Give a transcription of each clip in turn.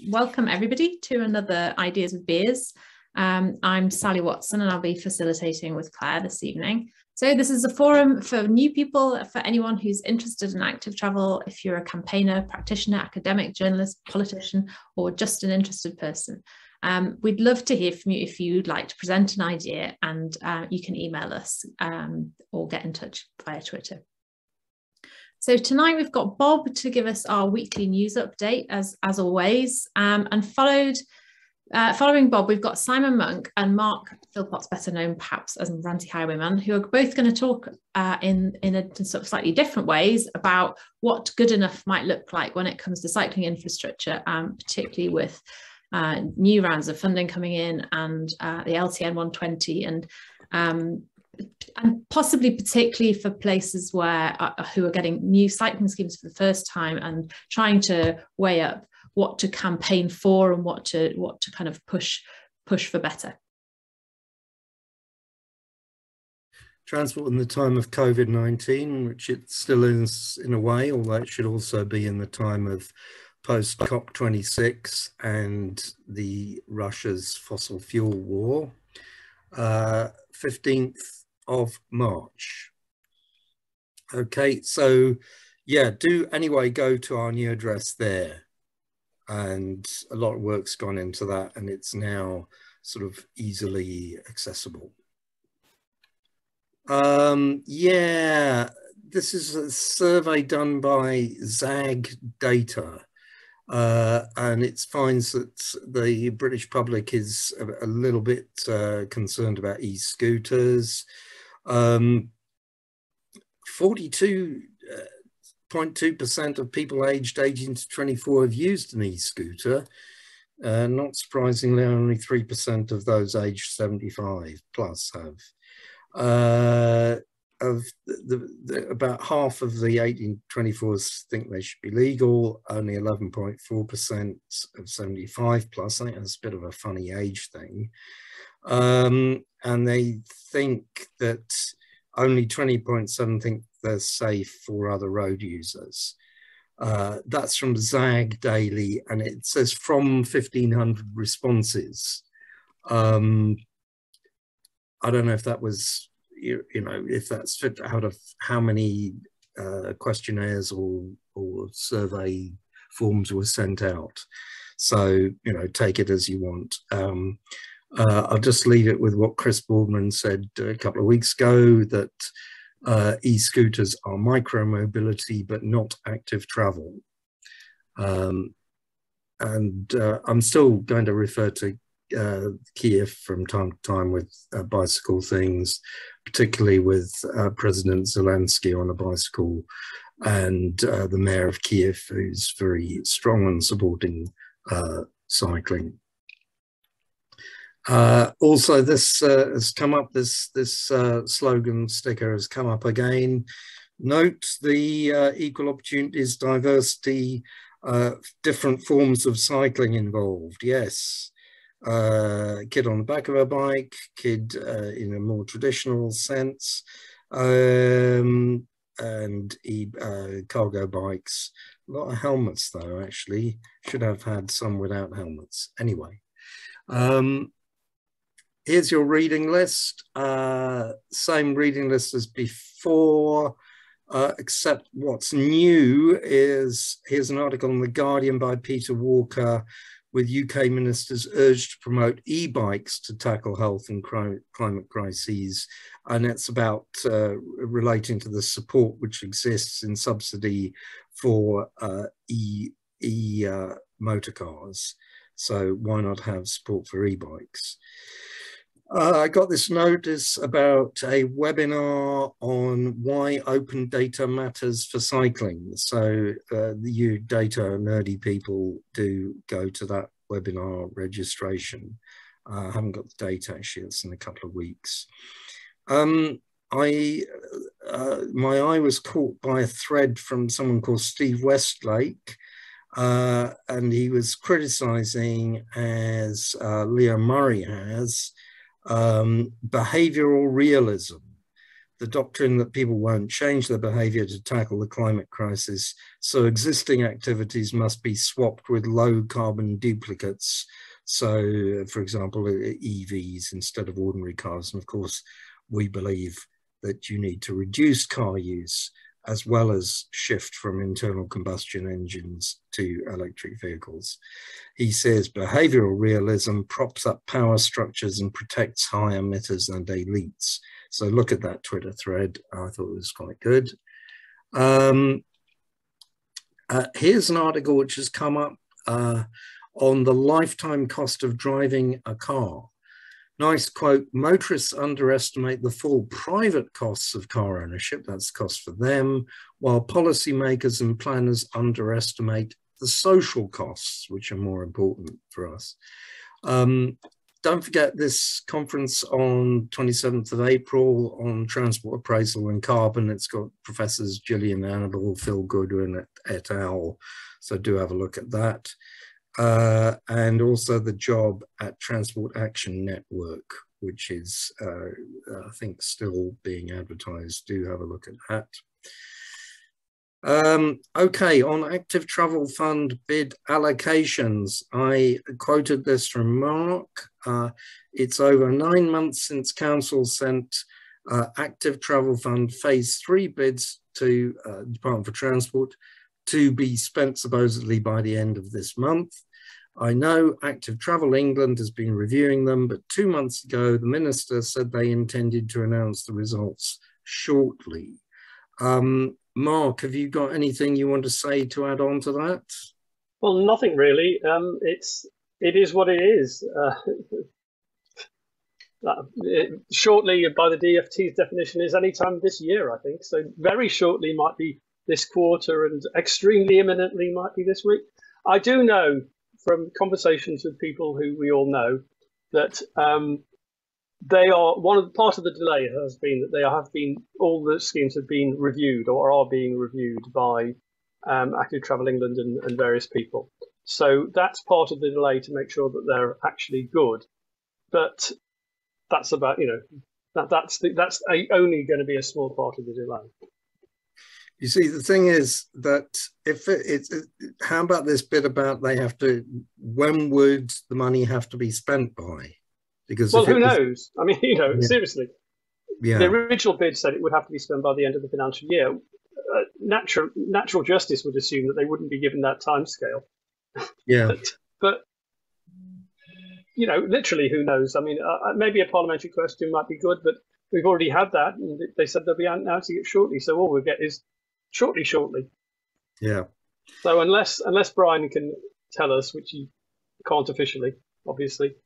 Welcome everybody to another Ideas with Beers. I'm Sally Watson and I'll be facilitating with Claire this evening. So this is a forum for new people, for anyone who's interested in active travel, if you're a campaigner, practitioner, academic, journalist, politician, or just an interested person. We'd love to hear from you if you'd like to present an idea, and you can email us or get in touch via Twitter. So tonight we've got Bob to give us our weekly news update as always, and following Bob we've got Simon Munk and Mark Philpotts, better known perhaps as Ranty Highwayman, who are both going to talk in sort of slightly different ways about what good enough might look like when it comes to cycling infrastructure, particularly with new rounds of funding coming in and the LTN 120 and possibly particularly for places where who are getting new cycling schemes for the first time and trying to weigh up what to campaign for and what to kind of push for better. Transport in the time of COVID-19, which it still is in a way, although it should also be in the time of post COP26 and the Russia's fossil fuel war. 15th of March. Okay, so yeah, do anyway go to our new address there, and a lot of work's gone into that and it's now sort of easily accessible. Yeah, this is a survey done by ZAG Data, and it finds that the British public is a little bit concerned about e-scooters. 42.2% of people aged 18 to 24 have used an e-scooter. Not surprisingly, only 3% of those aged 75 plus have. About half of the 18-24s think they should be legal, only 11.4% of 75 plus. I think that's a bit of a funny age thing. And they think that only 20.7 think they're safe for other road users. That's from ZAG Daily, and it says from 1,500 responses. I don't know if that was, you know, if that's fit out of how many questionnaires or survey forms were sent out. So, you know, take it as you want. I'll just leave it with what Chris Boardman said a couple of weeks ago, that e-scooters are micro-mobility but not active travel. And I'm still going to refer to Kiev from time to time with bicycle things, particularly with President Zelensky on a bicycle and the mayor of Kiev, who's very strong on supporting cycling. Also, this has come up, this slogan sticker has come up again. Note the equal opportunities, diversity, different forms of cycling involved. Yes, kid on the back of a bike, kid in a more traditional sense, and cargo bikes. A lot of helmets though, actually. Should have had some without helmets. Anyway. Here's your reading list, same reading list as before, except what's new is, here's an article in The Guardian by Peter Walker, with UK ministers urged to promote e-bikes to tackle health and climate crises. And it's about relating to the support which exists in subsidy for motor cars. So why not have support for e-bikes? I got this notice about a webinar on why open data matters for cycling. So you data nerdy people do go to that webinar registration. I haven't got the date actually, it's in a couple of weeks. My eye was caught by a thread from someone called Steve Westlake, and he was criticizing, as Leo Murray has, behavioral realism, the doctrine that people won't change their behavior to tackle the climate crisis, so existing activities must be swapped with low carbon duplicates. So, for example, EVs instead of ordinary cars. And of course, we believe that you need to reduce car use as well as shift from internal combustion engines to electric vehicles. He says behavioral realism props up power structures and protects high emitters and elites. So look at that Twitter thread. I thought it was quite good. Here's an article which has come up on the lifetime cost of driving a car. Nice quote, motorists underestimate the full private costs of car ownership, that's cost for them, while policymakers and planners underestimate the social costs, which are more important for us. Don't forget this conference on 27th of April on transport appraisal and carbon. It's got Professors Gillian Annabel, Phil Goodwin et al. So do have a look at that. And also the job at Transport Action Network, which is, I think, still being advertised. Do have a look at that. Okay, on active travel fund bid allocations, I quoted this from Mark. It's over 9 months since Council sent active travel fund phase 3 bids to Department for Transport to be spent supposedly by the end of this month. I know Active Travel England has been reviewing them, but 2 months ago, the minister said they intended to announce the results shortly. Mark, have you got anything you want to say to add on to that? Well, nothing really. It is what it is. Shortly, by the DfT's definition, is any time this year, I think. So very shortly might be this quarter, and extremely imminently might be this week. I do know from conversations with people who we all know that they are part of the delay has been that all the schemes have been reviewed or are being reviewed by Active Travel England and various people. So that's part of the delay to make sure that they're actually good. But that's about, that's only going to be a small part of the delay. You see, the thing is that how about this bit about when would the money have to be spent by? Because who knows? I mean, yeah. Seriously. Yeah. The original bid said it would have to be spent by the end of the financial year. Natural justice would assume that they wouldn't be given that time scale. Yeah. but literally, who knows? I mean, maybe a parliamentary question might be good, but we've already had that, and they said they'll be announcing it shortly. So all we'll get is shortly. Yeah. So unless Brian can tell us, which he can't officially, obviously,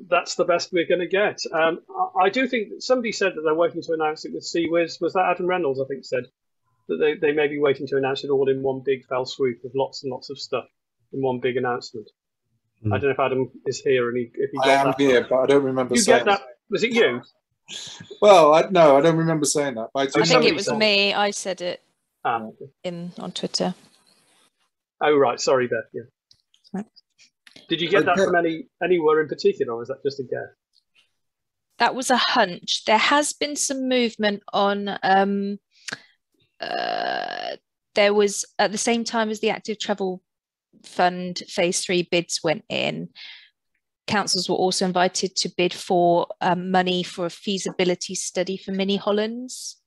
that's the best we're going to get. I do think that somebody said that they're waiting to announce it with CWIS. Was that Adam Reynolds, I think, said that they may be waiting to announce it all in one big fell swoop with lots and lots of stuff in one big announcement. I don't know if Adam is here and if he got that. I am here, but I don't remember saying that. Was it you? Well, no, I don't remember saying that. I think it was me. I said it on Twitter. Oh, right. Sorry, Beth. Yeah. Right. Did you get that from anywhere in particular, or was that just a guess? That was a hunch. There has been some movement on. There was at the same time as the Active Travel Fund phase 3 bids went in. Councils were also invited to bid for money for a feasibility study for mini Hollands.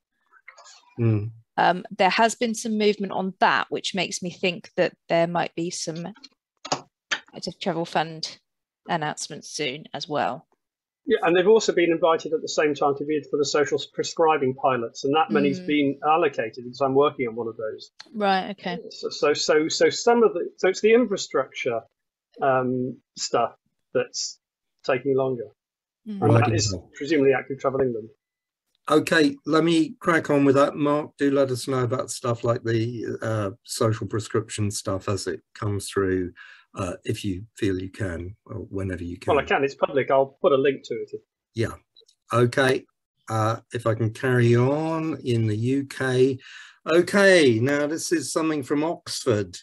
There has been some movement on that, which makes me think that there might be some Active Travel Fund announcements soon as well. Yeah, and they've also been invited at the same time to bid for the social prescribing pilots, and that money's been allocated because I'm working on one of those. Right. Okay. So some of it's the infrastructure stuff that's taking longer. And that is presumably Active Travel England. Okay, let me crack on with that. Mark, do let us know about stuff like the social prescription stuff as it comes through, if you feel you can, or whenever you can. Well, I can. It's public. I'll put a link to it. Yeah. Okay. If I can carry on in the UK. Okay, now this is something from Oxford.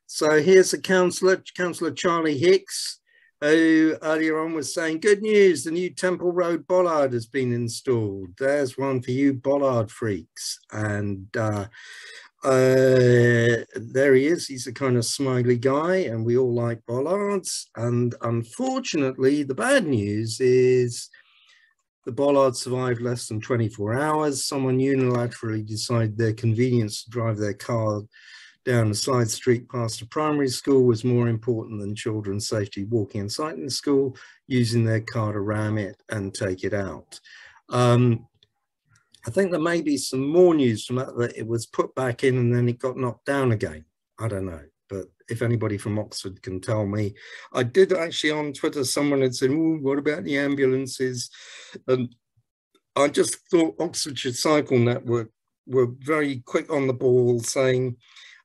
So here's a councillor, Councillor Charlie Hicks, who earlier on was saying, good news, the new Temple Road bollard has been installed. There's one for you bollard freaks. And there he is. He's a kind of smiley guy, and we all like bollards. And unfortunately, the bad news is the bollard survived less than 24 hours. Someone unilaterally decided their convenience to drive their car down a side street past a primary school was more important than children's safety walking and cycling to school, using their car to ram it and take it out. I think there may be some more news from that, that it was put back in and then it got knocked down again. I don't know, but if anybody from Oxford can tell me. I did actually on Twitter, someone had said, oh, what about the ambulances? And I just thought Oxfordshire Cycle Network were very quick on the ball, saying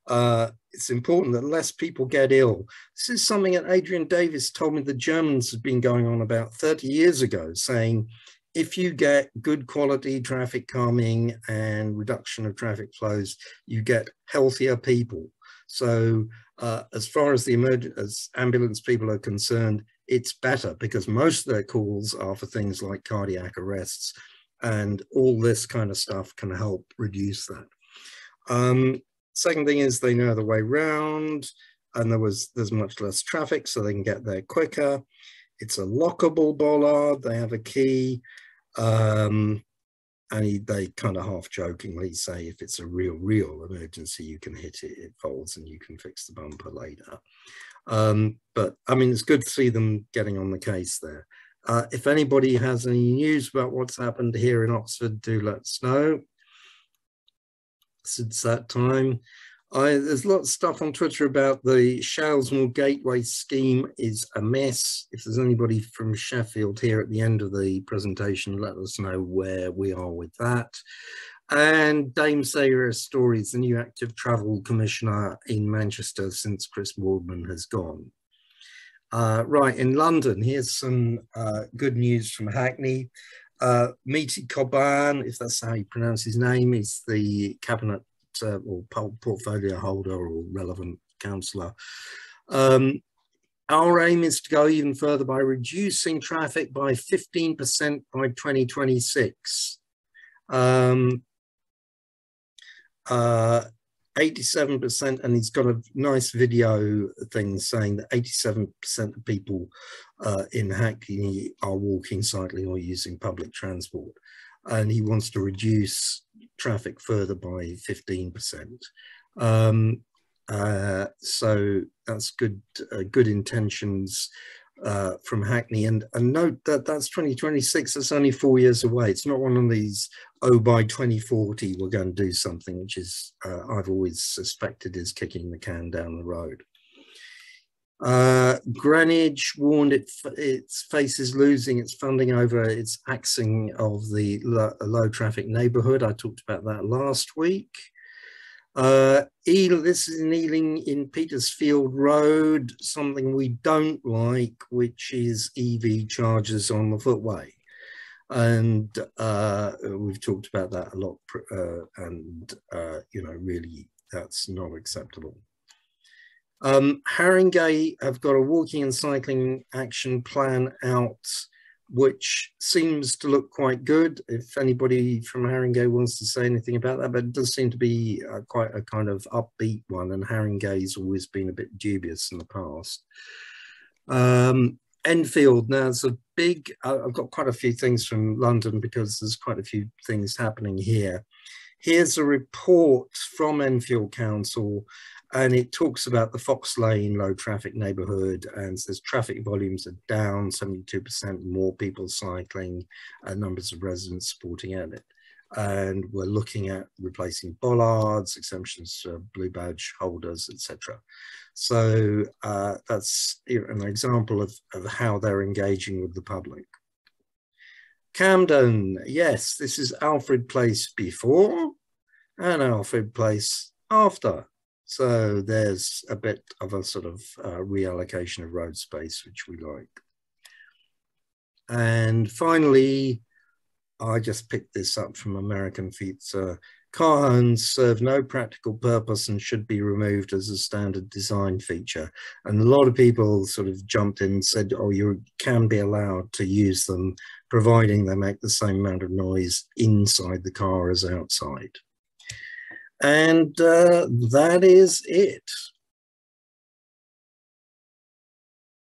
it's important that less people get ill. This is something that Adrian Davis told me the Germans had been going on about 30 years ago, saying if you get good quality traffic calming and reduction of traffic flows, you get healthier people. So as far as as ambulance people are concerned, it's better because most of their calls are for things like cardiac arrests, and all this kind of stuff can help reduce that. Second thing is they know the way round, and there's much less traffic, so they can get there quicker. It's a lockable bollard. They have a key. And they kind of half jokingly say if it's a real emergency, you can hit it, it folds and you can fix the bumper later. But I mean, it's good to see them getting on the case there. If anybody has any news about what's happened here in Oxford, do let us know. Since that time, there's lots of stuff on Twitter about the Shalesmoor Gateway scheme is a mess. If there's anybody from Sheffield here at the end of the presentation, let us know where we are with that. And Dame Sarah Stories, the new active travel commissioner in Manchester since Chris Boardman has gone. Right, in London, here's some good news from Hackney. Meaty Coban, if that's how you pronounce his name, is the cabinet or portfolio holder or relevant councillor. Our aim is to go even further by reducing traffic by 15% by 2026. 87%, and he's got a nice video thing saying that 87% of people in Hackney are walking, cycling or using public transport, and he wants to reduce traffic further by 15%. So that's good intentions from Hackney, and note that that's 2026. That's only 4 years away. It's not one of these, oh, by 2040 we're going to do something, which is I've always suspected is kicking the can down the road. Greenwich warned its faces losing its funding over its axing of the low traffic neighbourhood. I talked about that last week. This is in Ealing in Petersfield Road, something we don't like, which is EV chargers on the footway. And we've talked about that a lot, you know, really that's not acceptable. Haringey have got a walking and cycling action plan out, which seems to look quite good. If anybody from Haringey wants to say anything about that, but it does seem to be quite a kind of upbeat one, and Haringey's always been a bit dubious in the past. Enfield, now it's a big, I've got quite a few things from London because there's quite a few things happening here. Here's a report from Enfield Council, and it talks about the Fox Lane low traffic neighbourhood, and says traffic volumes are down 72%, more people cycling, numbers of residents supporting it. And we're looking at replacing bollards, exemptions for blue badge holders, etc. So that's an example of how they're engaging with the public. Camden, yes, this is Alfred Place before and Alfred Place after. So there's a bit of a sort of reallocation of road space, which we like. And finally, I just picked this up from American Pizza. car horns serve no practical purpose and should be removed as a standard design feature. And a lot of people sort of jumped in and said, oh, you can be allowed to use them, providing they make the same amount of noise inside the car as outside. And that is it.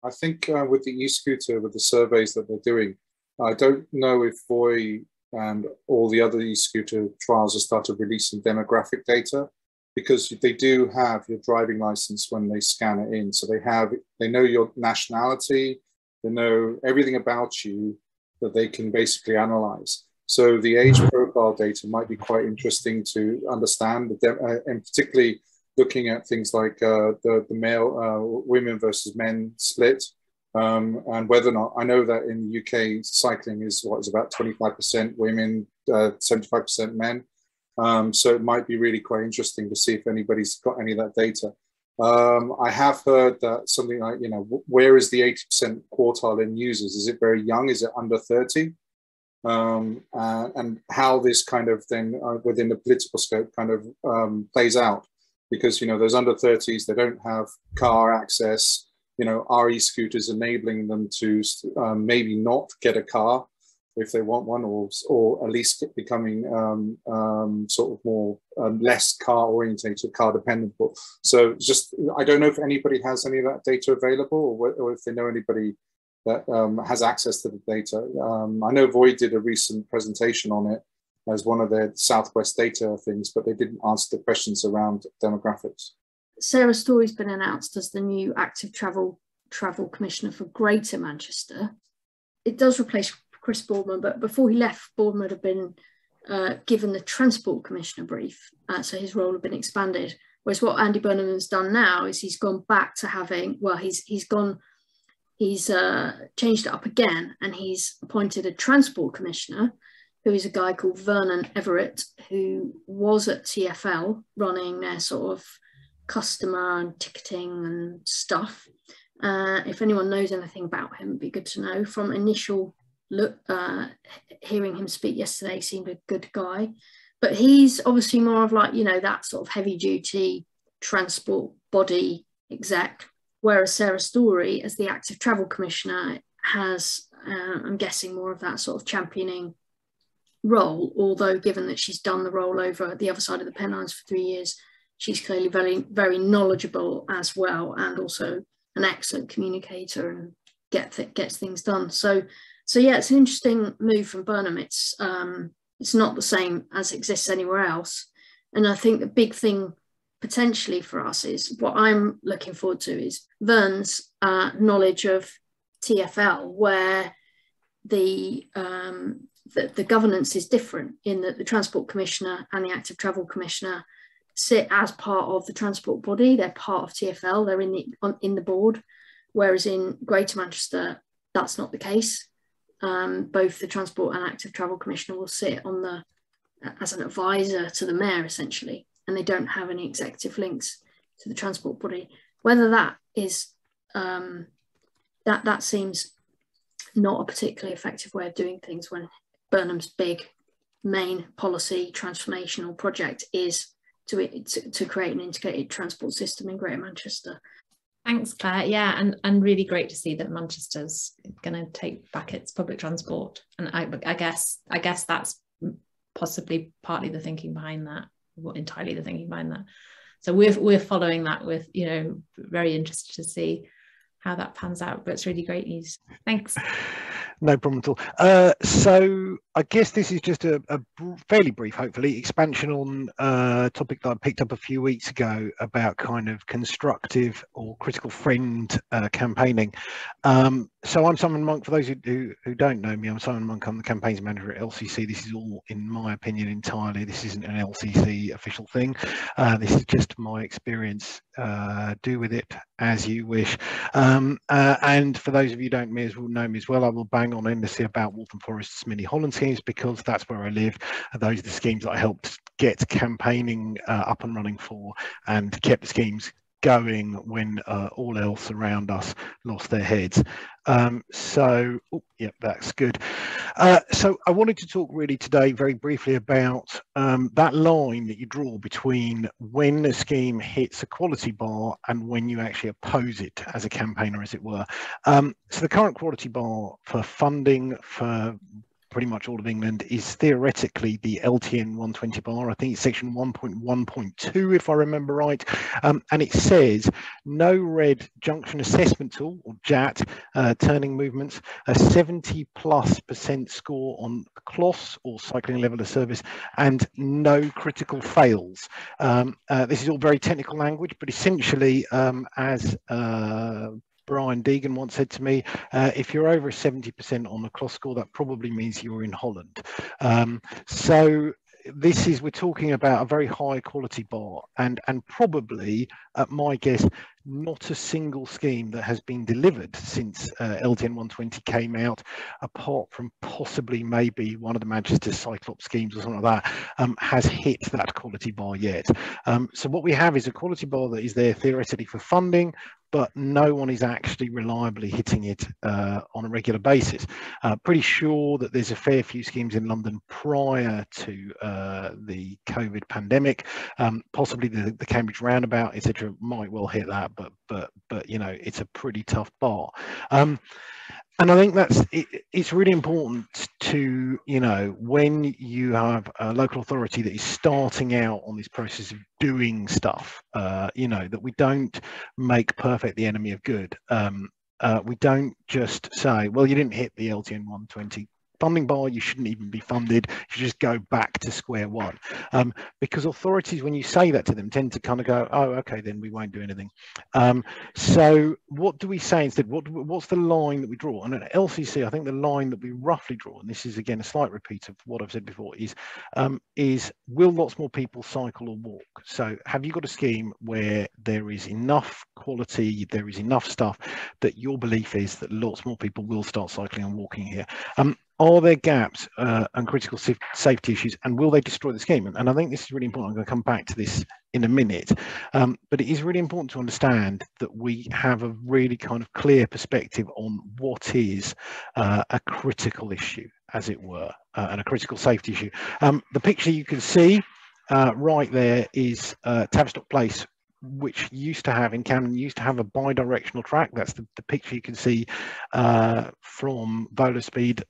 I think with the e-scooter, with the surveys that they're doing, I don't know if Voi and all the other e-scooter trials have started releasing demographic data, because they do have your driving license when they scan it in. So they know your nationality, they know everything about you that they can basically analyze. So the age profile data might be quite interesting to understand, and particularly looking at things like the male, women versus men split, and whether or not, I know that in the UK, cycling is about 25% women, 75% men. So it might be really quite interesting to see if anybody's got any of that data. I have heard that something like, where is the 80% quartile in users? Is it very young? Is it under 30? And how this kind of then within the political scope kind of plays out. Because, those under 30s, they don't have car access, are e-scooters enabling them to maybe not get a car if they want one, or at least becoming sort of more less car orientated, car dependable. So just, I don't know if anybody has any of that data available, or if they know anybody that has access to the data. I know Voi did a recent presentation on it as one of their Southwest data things, but they didn't answer the questions around demographics. Sarah Story's been announced as the new active travel commissioner for Greater Manchester. It does replace Chris Boardman, but before he left, Boardman had been given the transport commissioner brief, so his role had been expanded. Whereas what Andy Burnham has done now is he's gone back to having, well, he's changed it up again, and he's appointed a transport commissioner, who is a guy called Vernon Everett, who was at TfL running their sort of customer and ticketing and stuff. If anyone knows anything about him, it'd be good to know. From initial look, hearing him speak yesterday, seemed a good guy. But he's obviously more of like, that sort of heavy duty transport body exec, whereas Sarah Story, as the active travel commissioner, has, I'm guessing, more of that sort of championing role, although given that she's done the role over the other side of the Pennines for 3 years, she's clearly very, very knowledgeable as well, and also an excellent communicator and gets things done. So yeah, it's an interesting move from Burnham. It's not the same as exists anywhere else, and I think the big thing potentially for us is what I'm looking forward to is Vern's knowledge of TfL, where the governance is different in that the Transport Commissioner and the Active Travel Commissioner sit as part of the transport body. They're part of TfL. They're in the board, whereas in Greater Manchester, that's not the case. Both the Transport and Active Travel Commissioner will sit on as an advisor to the Mayor, essentially, and they don't have any executive links to the transport body. Whether that is, that seems not a particularly effective way of doing things when Burnham's big main policy transformational project is to create an integrated transport system in Greater Manchester. Thanks, Claire. Yeah, and really great to see that Manchester's going to take back its public transport. And I guess that's possibly partly the thinking behind that, or entirely the thinking behind that. So we're following that with, very interested to see how that pans out. But it's really great news. Thanks. No problem at all. So I guess this is just a fairly brief, hopefully, expansion on a topic that I picked up a few weeks ago about kind of constructive or critical friend campaigning. So I'm Simon Munk. For those who don't know me, I'm Simon Munk. I'm the campaigns manager at LCC. This is all, in my opinion, entirely. This isn't an LCC official thing. This is just my experience. Do with it as you wish. And for those of you who don't know me as well, I will bang on endlessly about Waltham Forest's mini Holland schemes, because that's where I live. And those are the schemes that I helped get campaigning up and running for, and kept the schemes going when all else around us lost their heads. Yeah, that's good. So I wanted to talk really today very briefly about that line that you draw between when a scheme hits a quality bar and when you actually oppose it as a campaigner, as it were. So the current quality bar for funding for pretty much all of England is theoretically the LTN 120 bar. I think it's section 1.1.2 if I remember right, and it says no red junction assessment tool or JAT turning movements, a 70+% score on CLOS or cycling level of service, and no critical fails. This is all very technical language, but essentially as Brian Deegan once said to me, if you're over 70% on the CLOS score, that probably means you're in Holland. So we're talking about a very high quality bar, and probably, at my guess, not a single scheme that has been delivered since LTN 120 came out, apart from possibly maybe one of the Manchester Cyclops schemes or something like that, has hit that quality bar yet. So what we have is a quality bar that is there theoretically for funding, but no one is actually reliably hitting it on a regular basis. Pretty sure that there's a fair few schemes in London prior to the COVID pandemic. Possibly the Cambridge Roundabout, etc., might well hit that, but you know, it's a pretty tough bar. And I think it's really important to, you know, when you have a local authority that is starting out on this process of doing stuff, you know, that we don't make perfect the enemy of good. We don't just say, well, you didn't hit the LTN 120 funding bar, you shouldn't even be funded, you should just go back to square one. Because authorities, when you say that to them, tend to kind of go, oh, okay, then we won't do anything. So what do we say instead? What's the line that we draw? And at LCC, I think the line that we roughly draw, and this is again a slight repeat of what I've said before, is will lots more people cycle or walk? So have you got a scheme where there is enough quality, there is enough stuff that your belief is that lots more people will start cycling and walking here? Are there gaps and critical safety issues, and will they destroy the scheme? And I think this is really important. I'm going to come back to this in a minute, but it is really important to understand that we have a really kind of clear perspective on what is a critical issue, as it were, and a critical safety issue. The picture you can see right there is Tavistock Place, which used to have in Camden, used to have a bi-directional track. That's the picture you can see from Vola Speed's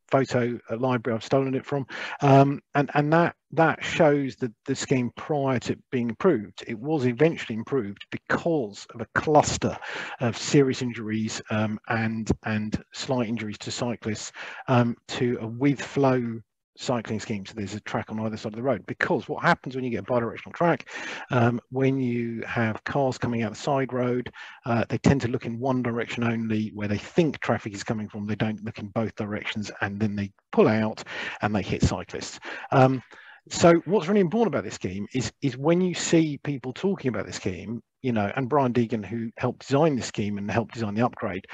photo library I've stolen it from, and that shows the scheme prior to being improved. It was eventually improved because of a cluster of serious injuries and slight injuries to cyclists to a with flow cycling scheme. So there's a track on either side of the road, because what happens when you get a bi-directional track, when you have cars coming out the side road, they tend to look in one direction only where they think traffic is coming from. They don't look in both directions, and then they pull out and they hit cyclists. So what's really important about this scheme is when you see people talking about this scheme, you know, and Brian Deegan, who helped design this scheme and helped design the upgrade,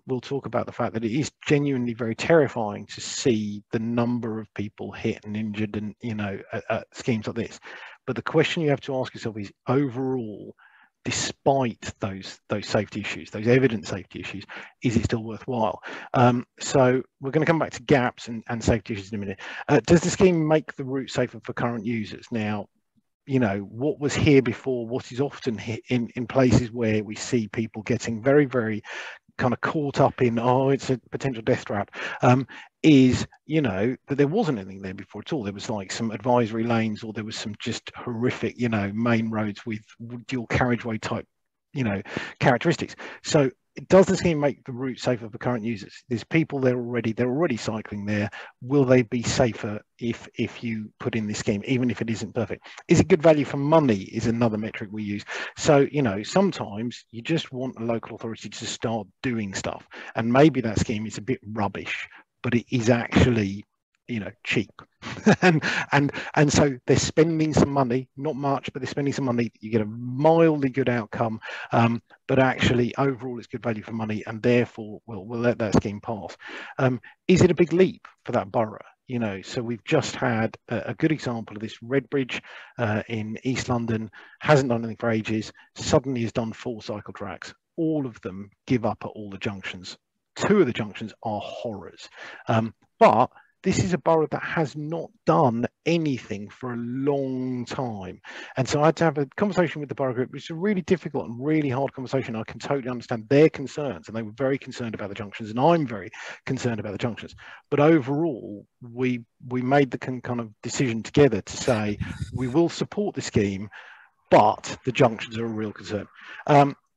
will talk about the fact that it is genuinely very terrifying to see the number of people hit and injured, and you know, at schemes like this. But the question you have to ask yourself is, overall, despite those safety issues, those evident safety issues, is it still worthwhile? So we're going to come back to gaps and safety issues in a minute. Does the scheme make the route safer for current users? Now, you know, what was here before, what is often in places where we see people getting very, very kind of caught up in, oh, it's a potential death trap, is, you know, that there wasn't anything there before at all. There was like some advisory lanes, or there was some just horrific, you know, main roads with dual carriageway type, you know, characteristics. So does the scheme make the route safer for current users? There's people there already, they're already cycling there. Will they be safer if you put in this scheme, even if it isn't perfect? Is it good value for money is another metric we use. So, you know, sometimes you just want a local authority to start doing stuff, and maybe that scheme is a bit rubbish, but it is actually, you know, cheap. and so they're spending some money, not much, but they're spending some money. You get a mildly good outcome, but actually overall it's good value for money, and therefore we'll let that scheme pass. Is it a big leap for that borough? You know, so we've just had a good example of this. Redbridge in East London hasn't done anything for ages, suddenly has done 4 cycle tracks. All of them give up at all the junctions. 2 of the junctions are horrors. But this is a borough that has not done anything for a long time. And so I had to have a conversation with the borough group, which is a really difficult and really hard conversation. I can totally understand their concerns, and they were very concerned about the junctions, and I'm very concerned about the junctions. But overall, we made the kind of decision together to say, we will support the scheme, but the junctions are a real concern.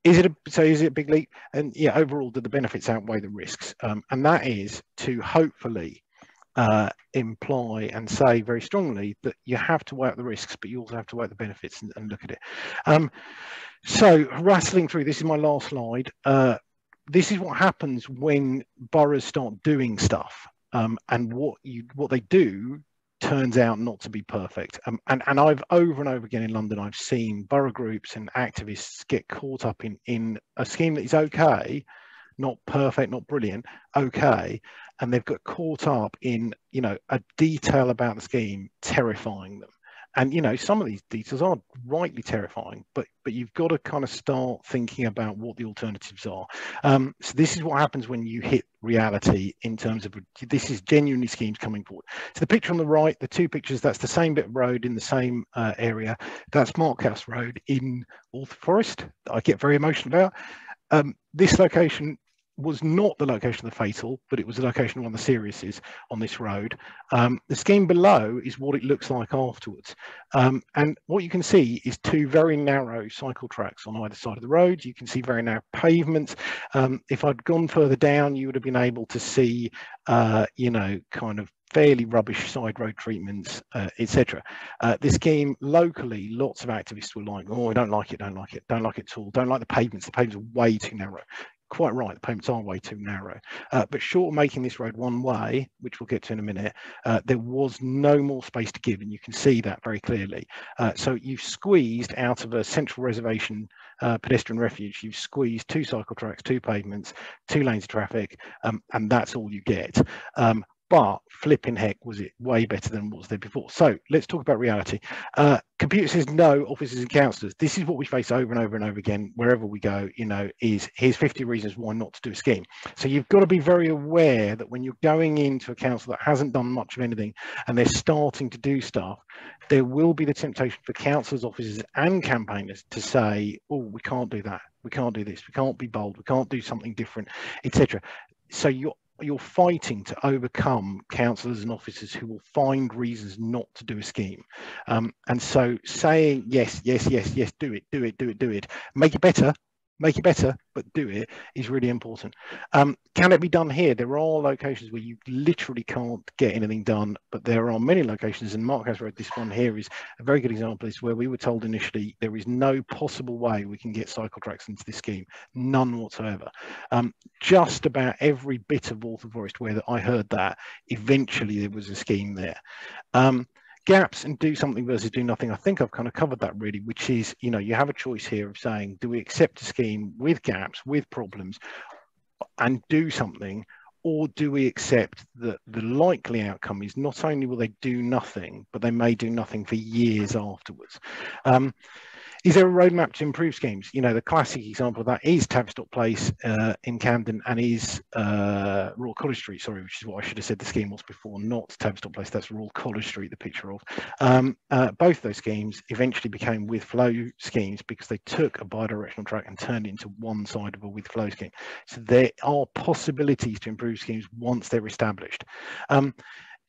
Is it a big leap? And yeah, overall, do the benefits outweigh the risks? And that is to hopefully imply and say very strongly that you have to weigh up the risks, but you also have to weigh up the benefits and look at it. So rattling through, this is my last slide. This is what happens when boroughs start doing stuff, and what they do turns out not to be perfect. And I've over and over again in London, I've seen borough groups and activists get caught up in a scheme that is okay, not perfect, not brilliant, okay, and they've got caught up in, you know, a detail about the scheme terrifying them. And, you know, some of these details are rightly terrifying, but you've got to kind of start thinking about what the alternatives are. So this is what happens when you hit reality in terms of, this is genuinely schemes coming forward. So the picture on the right, the 2 pictures, that's the same bit of road in the same area. That's Mark House Road in Waltham Forest that I get very emotional about. This location was not the location of the fatal, but it was the location of one of the seriouses on this road. The scheme below is what it looks like afterwards. And what you can see is 2 very narrow cycle tracks on either side of the road. You can see very narrow pavements. If I'd gone further down, you would have been able to see, you know, kind of fairly rubbish side road treatments, etc. The scheme locally, lots of activists were like, oh, I don't like it, don't like it at all, don't like the pavements are way too narrow. Quite right, the pavements are way too narrow. But short of making this road one way, which we'll get to in a minute, there was no more space to give, and you can see that very clearly. So you've squeezed out of a central reservation pedestrian refuge, you've squeezed 2 cycle tracks, 2 pavements, 2 lanes of traffic, and that's all you get. But flipping heck, was it way better than what was there before. So let's talk about reality. Computer says no, officers and councillors. This is what we face over and over and over again, wherever we go, you know, is here's 50 reasons why not to do a scheme. So you've got to be very aware that when you're going into a council that hasn't done much of anything and they're starting to do stuff, there will be the temptation for councillors, officers and campaigners to say, oh, we can't do that, we can't do this, we can't be bold, we can't do something different, etc. So you're fighting to overcome councillors and officers who will find reasons not to do a scheme. And so saying yes, do it, make it better, but do it is really important. Can it be done here? There are locations where you literally can't get anything done, but there are many locations, and Mark has read this one here is a very good example. Is where we were told initially there is no possible way we can get cycle tracks into this scheme, none whatsoever. Just about every bit of Waltham Forest where I heard that, eventually there was a scheme there. Gaps and do something versus do nothing. I think I've kind of covered that really, which is, you know, you have a choice here of saying, do we accept a scheme with gaps, with problems, and do something, or do we accept that the likely outcome is not only will they do nothing, but they may do nothing for years afterwards. Is there a roadmap to improve schemes? You know, the classic example of that is Tavistock Place in Camden, and is Royal College Street, sorry, which is what I should have said the scheme was before, not Tavistock Place, that's Royal College Street, the picture of. Both those schemes eventually became with flow schemes because they took a bidirectional track and turned it into one side of a with flow scheme. So there are possibilities to improve schemes once they're established.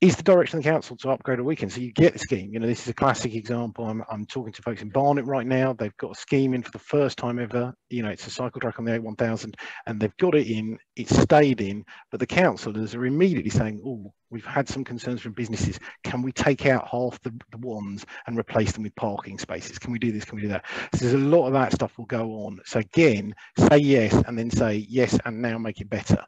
Is the direction of the council to upgrade a weekend? So you get the scheme. You know, this is a classic example. I'm talking to folks in Barnet right now. They've got a scheme in for the first time ever. You know, it's a cycle track on the A1000, and they've got it in. It's stayed in, but the councillors are immediately saying, "Oh, we've had some concerns from businesses. Can we take out half the ones and replace them with parking spaces? Can we do this? Can we do that?" So there's a lot of that stuff will go on. So again, say yes, and then say yes, and now make it better.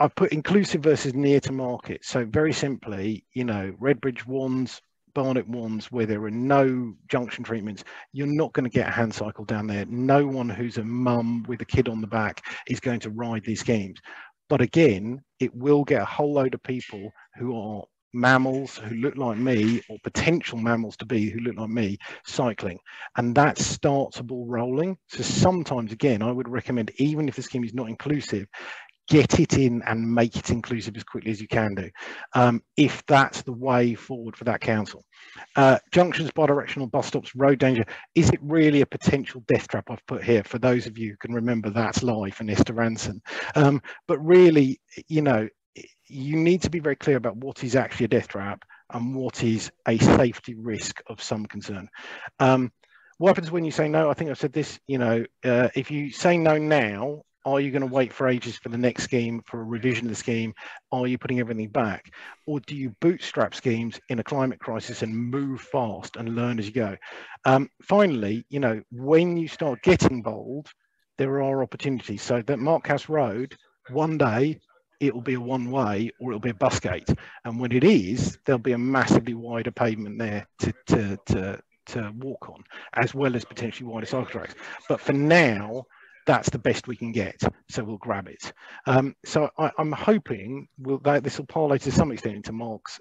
I've put inclusive versus near to market. So very simply, you know, Redbridge ones, Barnet ones, where there are no junction treatments, you're not going to get a hand cycle down there. No one who's a mum with a kid on the back is going to ride these schemes. But again, it will get a whole load of people who are mammals who look like me, or potential mammals to be who look like me, cycling, and that starts a ball rolling. So sometimes, again, I would recommend, even if the scheme is not inclusive, get it in and make it inclusive as quickly as you can do, if that's the way forward for that council. Junctions, bidirectional bus stops, road danger. Is it really a potential death trap I've put here? For those of you who can remember That's Life and Esther Ranson. But really, you know, you need to be very clear about what is actually a death trap and what is a safety risk of some concern. What happens when you say no? I think I've said this, you know, if you say no now, are you going to wait for ages for the next scheme, for a revision of the scheme? Are you putting everything back? Or do you bootstrap schemes in a climate crisis and move fast and learn as you go? Finally, you know, when you start getting bold, there are opportunities. So that Mark House Road, one day, it will be a one-way or it'll be a bus gate. And when it is, there'll be a massively wider pavement there to walk on, as well as potentially wider cycle tracks. But for now, that's the best we can get, so we'll grab it. So I'm hoping this will parlay to some extent into Mark's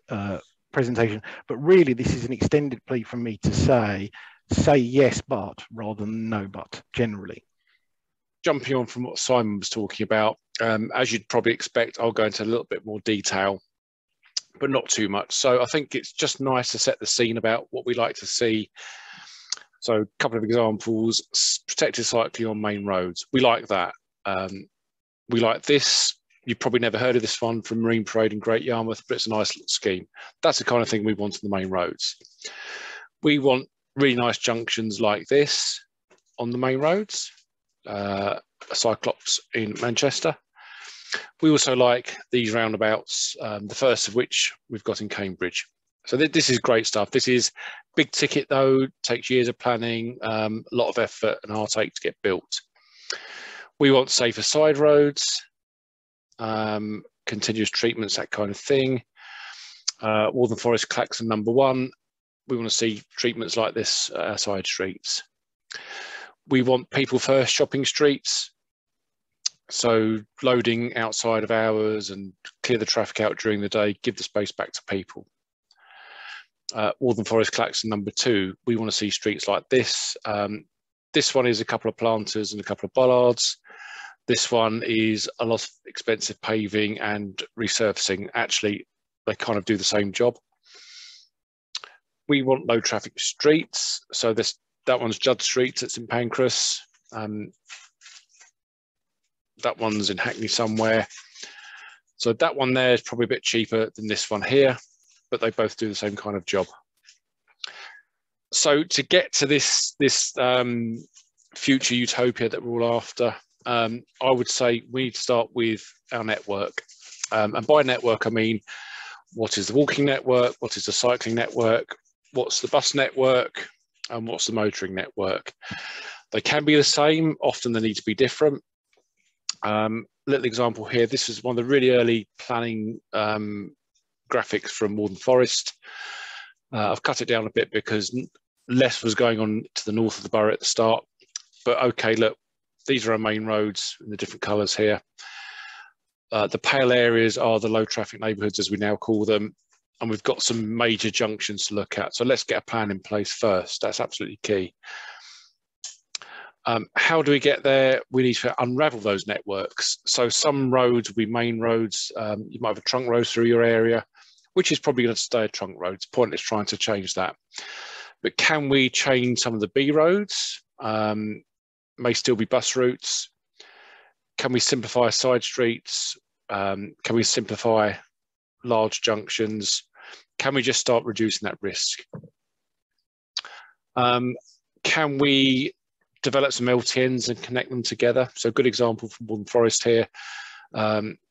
presentation, but really this is an extended plea from me to say yes but rather than no but, generally. Jumping on from what Simon was talking about, as you'd probably expect, I'll go into a little bit more detail, but not too much. So I think it's just nice to set the scene about what we like to see. So a couple of examples: protected cycling on main roads. We like that. We like this. You've probably never heard of this one from Marine Parade in Great Yarmouth, but it's a nice little scheme. That's the kind of thing we want on the main roads. We want really nice junctions like this on the main roads. A Cyclops in Manchester. We also like these roundabouts, the first of which we've got in Cambridge. So this is great stuff. This is big ticket though, takes years of planning, a lot of effort and heartache to get built. We want safer side roads, continuous treatments, that kind of thing. Waltham Forest Claxon #1. We want to see treatments like this side streets. We want people first shopping streets. So loading outside of hours and clear the traffic out during the day, give the space back to people. Waltham Forest Claxon #2, we want to see streets like this. This one is a couple of planters and a couple of bollards. This one is a lot of expensive paving and resurfacing. Actually, they kind of do the same job. We want low traffic streets. So that one's Judd Street, it's in Pancras. That one's in Hackney somewhere. So that one there is probably a bit cheaper than this one here, but they both do the same kind of job. So to get to this future utopia that we're all after, I would say we need to start with our network. And by network, I mean, what is the walking network? What is the cycling network? What's the bus network? And what's the motoring network? They can be the same, often they need to be different. Little example here, this is one of the really early planning graphics from Waltham Forest. I've cut it down a bit because less was going on to the north of the borough at the start. But okay, look, these are our main roads in the different colours here. The pale areas are the low traffic neighbourhoods, as we now call them. And we've got some major junctions to look at. So let's get a plan in place first. That's absolutely key. How do we get there? We need to unravel those networks. So some roads will be main roads. You might have a trunk road through your area, which is probably going to stay a trunk road. It's pointless trying to change that. But can we change some of the B roads? May still be bus routes. Can we simplify side streets? Can we simplify large junctions? Can we just start reducing that risk? Can we develop some LTNs and connect them together? So a good example from Waltham Forest here,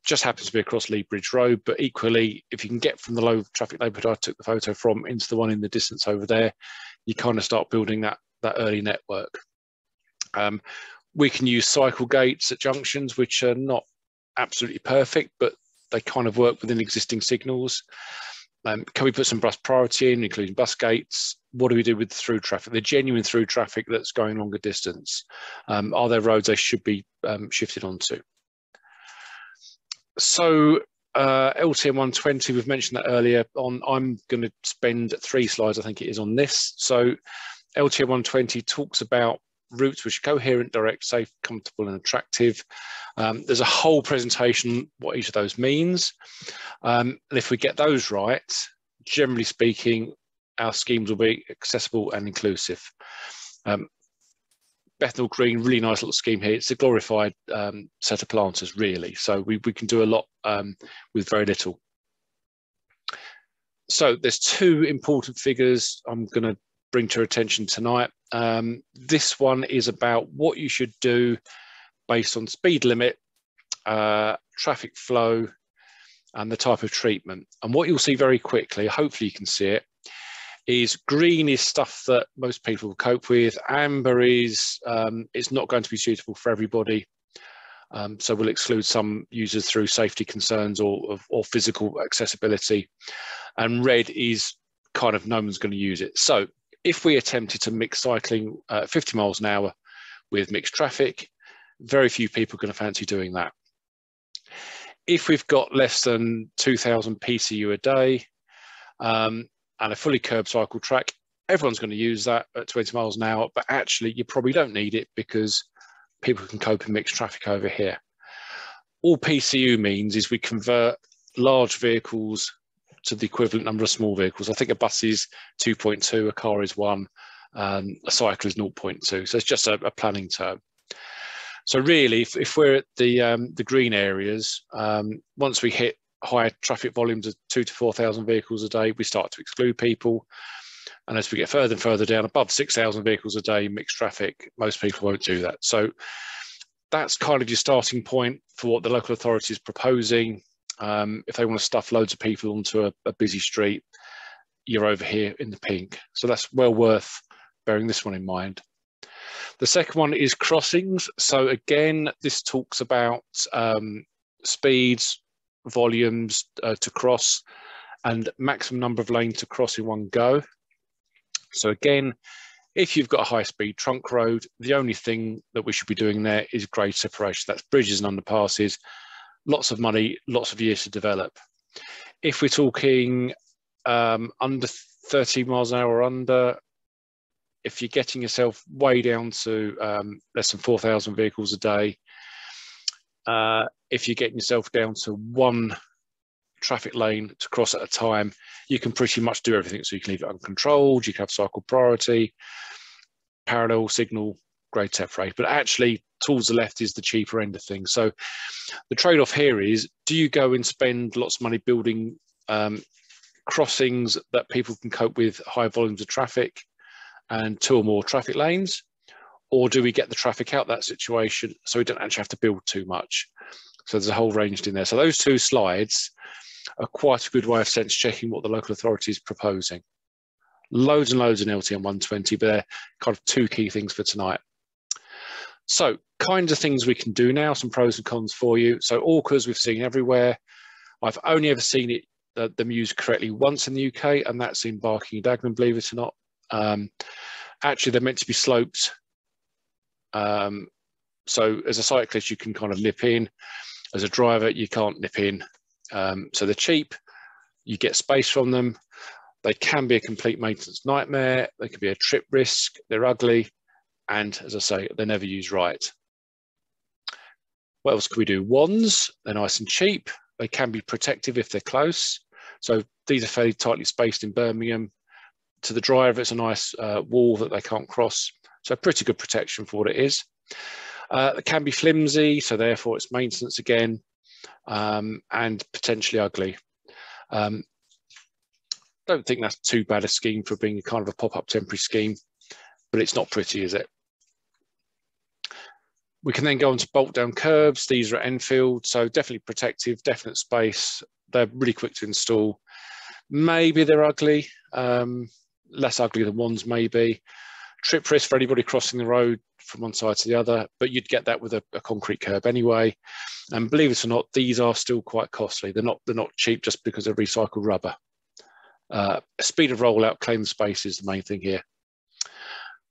just happens to be across Lee Bridge Road, but equally, if you can get from the low traffic neighbourhood I took the photo from into the one in the distance over there, you kind of start building that early network. We can use cycle gates at junctions, which are not absolutely perfect, but they kind of work within existing signals. Can we put some bus priority in, including bus gates? What do we do with the through traffic, the genuine through traffic that's going longer distance? Are there roads they should be shifted onto? So LTM 120, we've mentioned that earlier on. I'm going to spend 3 slides, I think it is, on this. So LTM 120 talks about routes which are coherent, direct, safe, comfortable and attractive. There's a whole presentation what each of those means. And if we get those right, generally speaking, our schemes will be accessible and inclusive. Bethnal Green, really nice little scheme here. It's a glorified set of planters, really. So we can do a lot with very little. So there's 2 important figures I'm going to bring to your attention tonight. This one is about what you should do based on speed limit, traffic flow, and the type of treatment. And what you'll see very quickly, hopefully you can see it, is green is stuff that most people will cope with. Amber is it's not going to be suitable for everybody. So we'll exclude some users through safety concerns or physical accessibility. And red is kind of no one's going to use it. So if we attempted to mix cycling 50 miles an hour with mixed traffic, very few people are going to fancy doing that. If we've got less than 2,000 PCU a day, and a fully curb cycle track, everyone's going to use that at 20 miles an hour, but actually you probably don't need it because people can cope in mixed traffic over here. All PCU means is we convert large vehicles to the equivalent number of small vehicles. I think a bus is 2.2, a car is 1, a cycle is 0.2. So it's just a planning term. So really, if we're at the green areas, once we hit higher traffic volumes of 2,000 to 4,000 vehicles a day, we start to exclude people. And as we get further and further down, above 6,000 vehicles a day, mixed traffic, most people won't do that. So that's kind of your starting point for what the local authority is proposing. If they want to stuff loads of people onto a busy street, you're over here in the pink. So that's well worth bearing this one in mind. The second one is crossings. So again, this talks about speeds, volumes to cross, and maximum number of lanes to cross in one go. So again, if you've got a high-speed trunk road, the only thing that we should be doing there is grade separation. That's bridges and underpasses. Lots of money, lots of years to develop. If we're talking under 30 miles an hour or under, if you're getting yourself way down to less than 4,000 vehicles a day, if you're getting yourself down to 1 traffic lane to cross at a time, you can pretty much do everything. So you can leave it uncontrolled, you can have cycle priority, parallel signal, grade separate. But actually, towards the left is the cheaper end of things. So the trade-off here is, do you go and spend lots of money building crossings that people can cope with high volumes of traffic and 2 or more traffic lanes? Or do we get the traffic out that situation so we don't actually have to build too much? So there's a whole range in there. So those 2 slides are quite a good way of sense checking what the local authority is proposing. Loads and loads in LTM 120, but they're kind of 2 key things for tonight. So kinds of things we can do now, some pros and cons for you. So orcas we've seen everywhere. I've only ever seen it them used correctly once in the UK, and that's in Barking and Dagenham, believe it or not. Actually, they're meant to be sloped. So as a cyclist, you can kind of nip in. As a driver, you can't nip in. So they're cheap, you get space from them. They can be a complete maintenance nightmare. They can be a trip risk, they're ugly. And as I say, they're never used right. What else can we do? Wands, they're nice and cheap. They can be protective if they're close. So these are fairly tightly spaced in Birmingham. To the driver, it's a nice wall that they can't cross. So pretty good protection for what it is. It can be flimsy, so therefore it's maintenance again, and potentially ugly. Don't think that's too bad a scheme for being a kind of a pop-up temporary scheme, but it's not pretty, is it? We can then go on to bolt down curbs. These are at Enfield, so definitely protective, definite space. They're really quick to install. Maybe they're ugly, less ugly than ones maybe. Trip risk for anybody crossing the road from one side to the other, but you'd get that with a concrete curb anyway. And believe it or not, these are still quite costly. They're not cheap just because they're recycled rubber. Speed of rollout, claim space is the main thing here.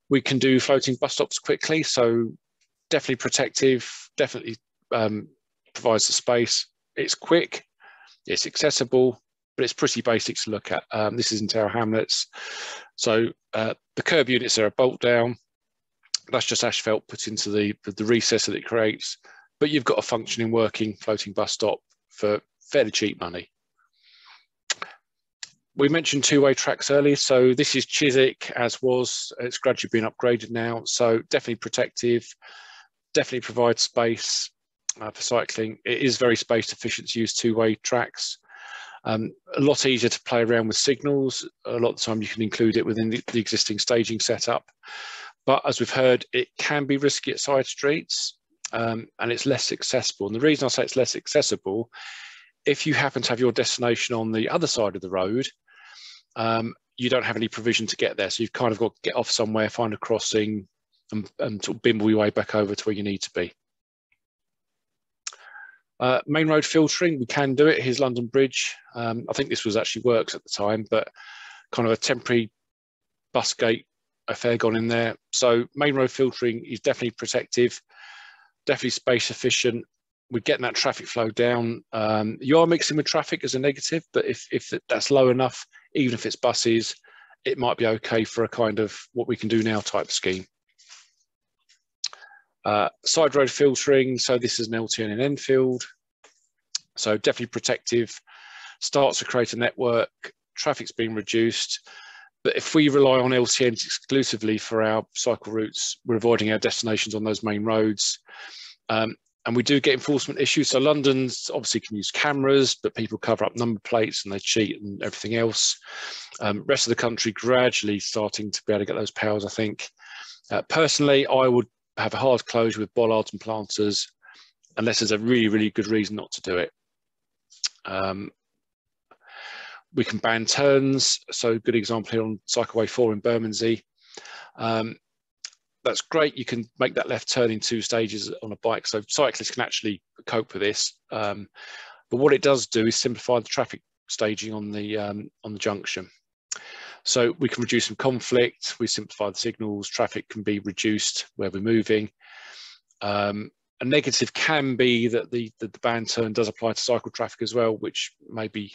We can do floating bus stops quickly, so definitely protective, definitely provides the space. It's quick, it's accessible, but it's pretty basic to look at. This is in Tower Hamlets. So the curb units are a bolt down. That's just asphalt put into the recess that it creates. But you've got a functioning, working, floating bus stop for fairly cheap money. We mentioned two-way tracks earlier. So this is Chiswick, as was. It's gradually been upgraded now. So definitely protective, definitely provides space for cycling. It is very space efficient to use two-way tracks. A lot easier to play around with signals. A lot of the time you can include it within the existing staging setup. But as we've heard, it can be risky at side streets, and it's less accessible. And the reason I say it's less accessible, if you happen to have your destination on the other side of the road, you don't have any provision to get there. So you've kind of got to get off somewhere, find a crossing, and sort of bimble your way back over to where you need to be. Main road filtering, we can do it. Here's London Bridge. I think this was actually works at the time, but kind of a temporary bus gate affair gone in there. So main road filtering is definitely protective, definitely space efficient. We're getting that traffic flow down. You are mixing with traffic as a negative, but if that's low enough, even if it's buses, it might be okay for a kind of what we can do now type scheme. Side road filtering, so this is an LTN in Enfield. So definitely protective, starts to create a network, traffic's being reduced. But if we rely on LTNs exclusively for our cycle routes, we're avoiding our destinations on those main roads. And we do get enforcement issues. So London's obviously can use cameras, but people cover up number plates and they cheat and everything else. Rest of the country gradually starting to be able to get those powers, I think. Personally, I would have a hard closure with bollards and planters unless there's a really, really good reason not to do it. We can ban turns. So a good example here on Cycleway 4 in Bermondsey. That's great. You can make that left turn in 2 stages on a bike. So cyclists can actually cope with this. But what it does do is simplify the traffic staging on the junction. So we can reduce some conflict, we simplify the signals, traffic can be reduced where we're moving. A negative can be that the ban turn does apply to cycle traffic as well, which may be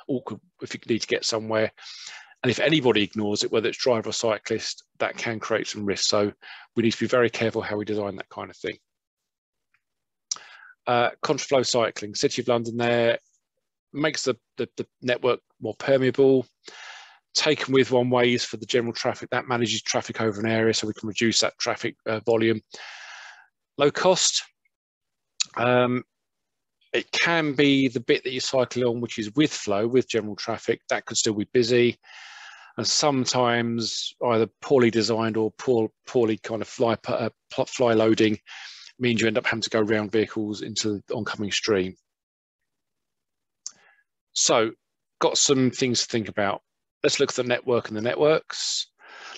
awkward if you need to get somewhere. And if anybody ignores it, whether it's driver or cyclist, that can create some risk. So we need to be very careful how we design that kind of thing. Contraflow cycling, City of London there, makes the network more permeable. Taken with one ways for the general traffic, that manages traffic over an area so we can reduce that traffic volume. Low cost, it can be the bit that you cycle on which is with flow, with general traffic, that could still be busy. And sometimes either poorly designed or poorly kind of fly loading means you end up having to go around vehicles into the oncoming stream. So got some things to think about. Let's look at the network and the networks.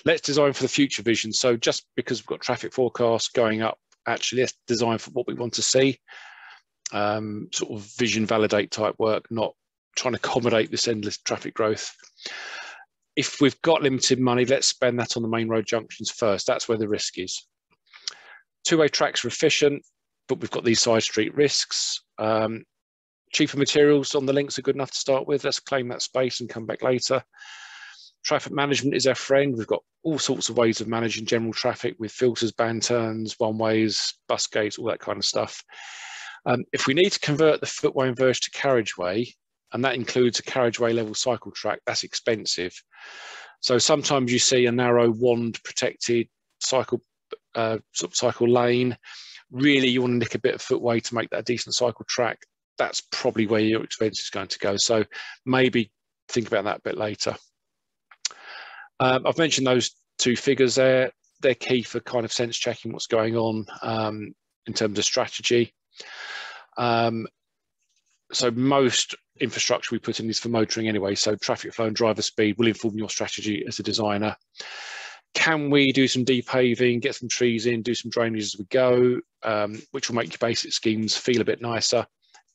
Let's design for the future vision. So just because we've got traffic forecasts going up, actually let's design for what we want to see. Sort of vision validate type work, not trying to accommodate this endless traffic growth. If we've got limited money, let's spend that on the main road junctions first. That's where the risk is. Two-way tracks are efficient, but we've got these side street risks. Cheaper materials on the links are good enough to start with. Let's claim that space and come back later. Traffic management is our friend. We've got all sorts of ways of managing general traffic with filters, ban turns, one-ways, bus gates, all that kind of stuff. If we need to convert the footway and verge to carriageway, and that includes a carriageway level cycle track, that's expensive. So sometimes you see a narrow wand protected cycle lane. Really, you want to nick a bit of footway to make that a decent cycle track. That's probably where your expense is going to go. So maybe think about that a bit later. I've mentioned those 2 figures there. They're key for kind of sense checking what's going on in terms of strategy. So most infrastructure we put in is for motoring anyway. So traffic flow and driver speed will inform your strategy as a designer. Can we do some depaving, get some trees in, do some drainage as we go, which will make your basic schemes feel a bit nicer,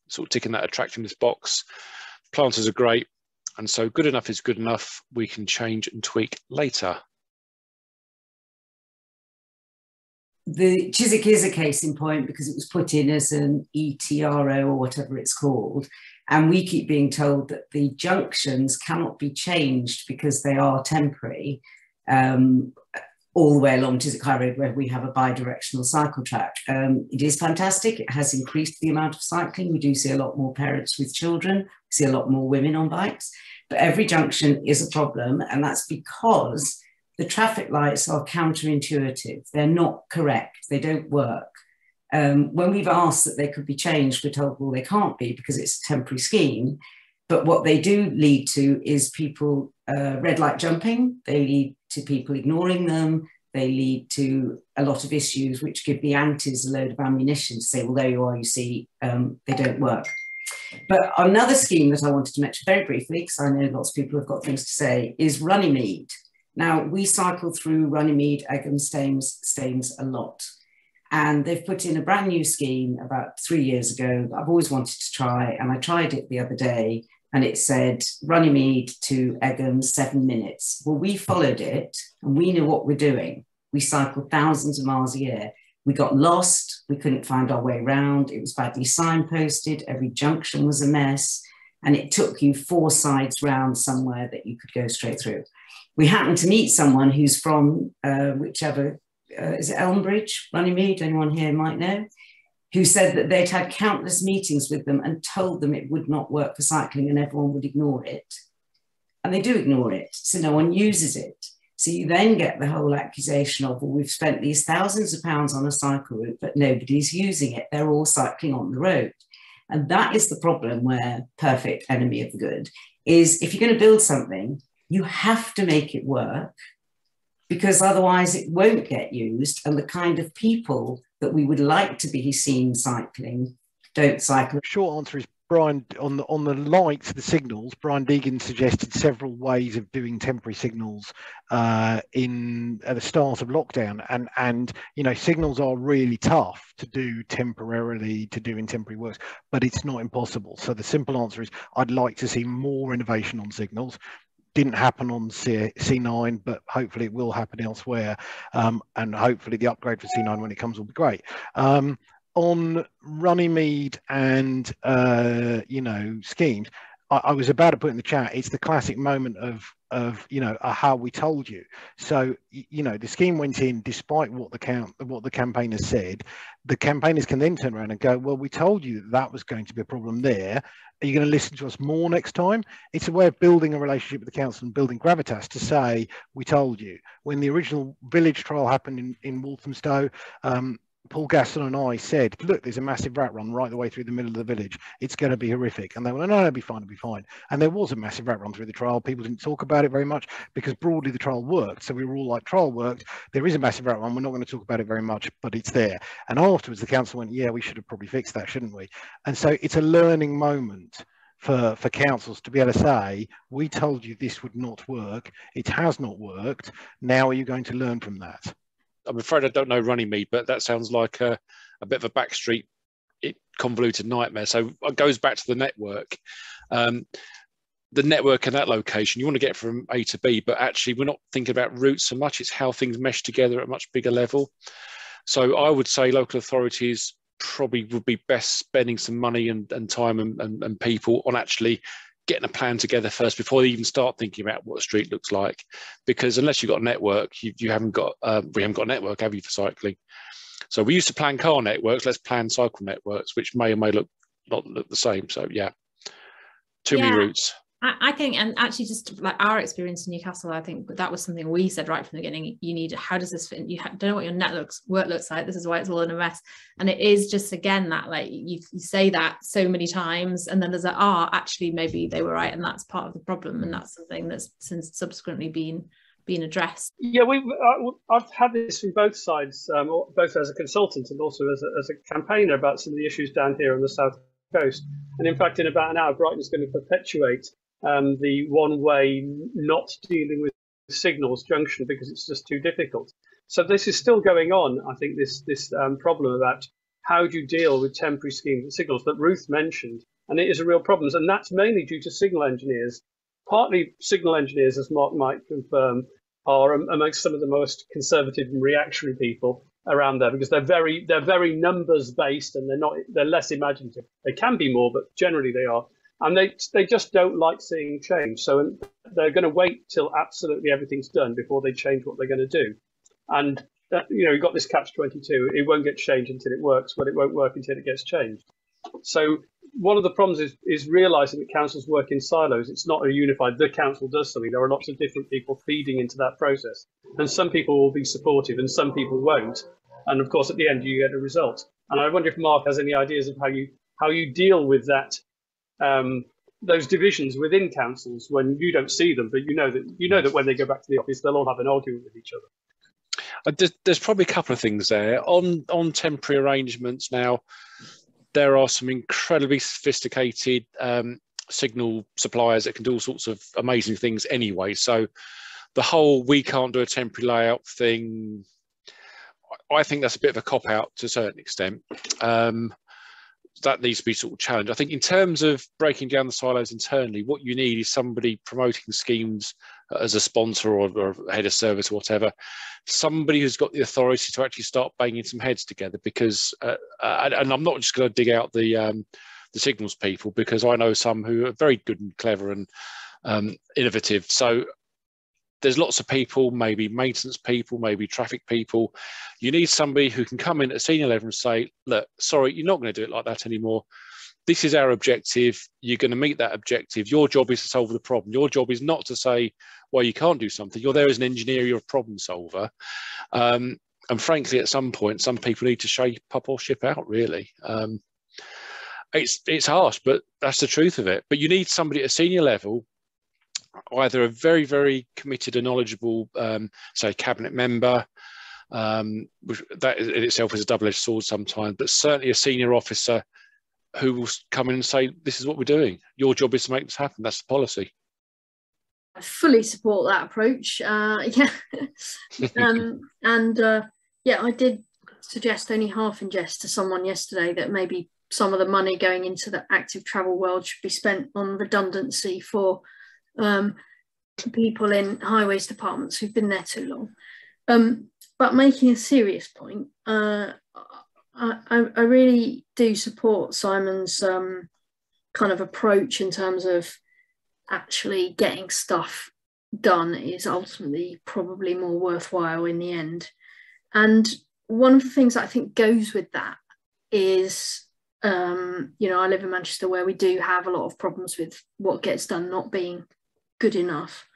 sort of ticking that attractiveness box. Planters are great. And so good enough is good enough. We can change and tweak later. The Chiswick is a case in point because it was put in as an ETRO or whatever it's called. And we keep being told that the junctions cannot be changed because they are temporary all the way along Chiswick High Road where we have a bi-directional cycle track. It is fantastic. It has increased the amount of cycling. We do see a lot more parents with children. We see a lot more women on bikes. But every junction is a problem. And that's because the traffic lights are counterintuitive. They're not correct. They don't work. When we've asked that they could be changed, we're told, well, they can't be because it's a temporary scheme. But what they do lead to is people red light jumping. They lead to people ignoring them. They lead to a lot of issues which give the antis a load of ammunition to say, well, there you are, you see, they don't work. But another scheme that I wanted to mention very briefly, because I know lots of people have got things to say, is Runnymede. Now, we cycle through Runnymede, Egham, Staines a lot. And they've put in a brand new scheme about 3 years ago that I've always wanted to try. And I tried it the other day and it said Runnymede to Egham, 7 minutes. Well, we followed it and we knew what we're doing. We cycled thousands of miles a year. We got lost. We couldn't find our way around. It was badly signposted. Every junction was a mess. And it took you 4 sides round somewhere that you could go straight through. We happened to meet someone who's from whichever, is it Elmbridge, Runnymede, anyone here might know, who said that they'd had countless meetings with them and told them it would not work for cycling and everyone would ignore it. And they do ignore it, so no one uses it. So you then get the whole accusation of, well, we've spent these thousands of pounds on a cycle route, but nobody's using it. They're all cycling on the road. And that is the problem where perfect enemy of the good is if you're going to build something, you have to make it work because otherwise it won't get used. And the kind of people that we would like to be seen cycling don't cycle. Short answer is, Brian, on the lights, the signals, Brian Deegan suggested several ways of doing temporary signals at the start of lockdown. And you know, signals are really tough to do temporarily, to do in temporary works, but it's not impossible. So the simple answer is I'd like to see more innovation on signals. Didn't happen on C9, but hopefully it will happen elsewhere. And hopefully the upgrade for C9 when it comes will be great. On Runnymede and, you know, schemes, I was about to put in the chat, it's the classic moment of you know, how we told you. So, you know, the scheme went in despite what the campaigners said. The campaigners can then turn around and go, well, we told you that was going to be a problem there. Are you going to listen to us more next time? It's a way of building a relationship with the council and building gravitas to say, we told you. When the original village trial happened in Walthamstow, Paul Gaston and I said, look, there's a massive rat run right the way through the middle of the village. It's going to be horrific. And they went, no, it'll be fine, it'll be fine. And there was a massive rat run through the trial. People didn't talk about it very much because broadly the trial worked. So we were all like, trial worked. There is a massive rat run. We're not going to talk about it very much, but it's there. And afterwards the council went, yeah, we should have probably fixed that, shouldn't we? And so it's a learning moment for councils to be able to say, we told you this would not work. It has not worked. Now are you going to learn from that? I'm afraid I don't know Runnymede, but that sounds like a bit of a backstreet convoluted nightmare. So it goes back to the network. The network and that location, you want to get from A to B, but actually we're not thinking about routes so much. It's how things mesh together at a much bigger level. So I would say local authorities probably would be best spending some money and time and people on actually getting a plan together first before they even start thinking about what a street looks like, because unless you've got a network, we haven't got a network, have you, for cycling? So we used to plan car networks, let's plan cycle networks, which may or may not look the same. So yeah, too many routes. I think, and actually just like our experience in Newcastle, I think that was something we said right from the beginning. You need, how does this fit? You don't know what your work looks like. This is why it's all in a mess. And it is just, again, that like you say that so many times and then there's like, actually maybe they were right. And that's part of the problem. And that's something that's since subsequently been addressed. Yeah, I've had this from both sides, both as a consultant and also as a campaigner about some of the issues down here on the south coast. And in fact, in about an hour, Brighton's going to perpetuate the one-way not dealing with signals junction because it's just too difficult. So this is still going on. I think this problem about how do you deal with temporary signals that Ruth mentioned, and it is a real problem. And that's mainly due to signal engineers. Partly signal engineers, as Mark might confirm, are amongst some of the most conservative and reactionary people. around there, because they're very numbers based, and they're less imaginative. They can be more, but generally they are, and they just don't like seeing change. So they're going to wait till absolutely everything's done before they change what they're going to do. And you've got this catch-22. It won't get changed until it works, but it won't work until it gets changed. So one of the problems is realizing that councils work in silos. It's not a unified, the council does something. There are lots of different people feeding into that process. And some people will be supportive and some people won't. And of course, at the end, you get a result. And I wonder if Mark has any ideas of how you deal with that, those divisions within councils when you don't see them, but you know that when they go back to the office, they'll all have an argument with each other. There's probably a couple of things there. On temporary arrangements now, there are some incredibly sophisticated signal suppliers that can do all sorts of amazing things anyway. So the whole we can't do a temporary layout thing, I think that's a bit of a cop-out to a certain extent. That needs to be sort of challenged. I think in terms of breaking down the silos internally, what you need is somebody promoting schemes as a sponsor or head of service or whatever, somebody who's got the authority to actually start banging some heads together, because, and I'm not just going to dig out the signals people, because I know some who are very good and clever and innovative. So there's lots of people, maybe maintenance people, maybe traffic people. You need somebody who can come in at a senior level and say, look, sorry, you're not going to do it like that anymore. This is our objective. You're going to meet that objective. Your job is to solve the problem. Your job is not to say, well, you can't do something. You're there as an engineer, you're a problem solver. And frankly, at some point, some people need to shape up or ship out, really. It's harsh, but that's the truth of it. But you need somebody at a senior level, either a very, very committed and knowledgeable, say, cabinet member, which that in itself is a double-edged sword sometimes, but certainly a senior officer who will come in and say, this is what we're doing. Your job is to make this happen. That's the policy. I fully support that approach. Yeah. Yeah, I did suggest, only half in jest, to someone yesterday that maybe some of the money going into the active travel world should be spent on redundancy for people in highways departments who've been there too long. But making a serious point, I really do support Simon's kind of approach in terms of actually getting stuff done is ultimately probably more worthwhile in the end. And one of the things that I think goes with that is, I live in Manchester, where we do have a lot of problems with what gets done not being good enough.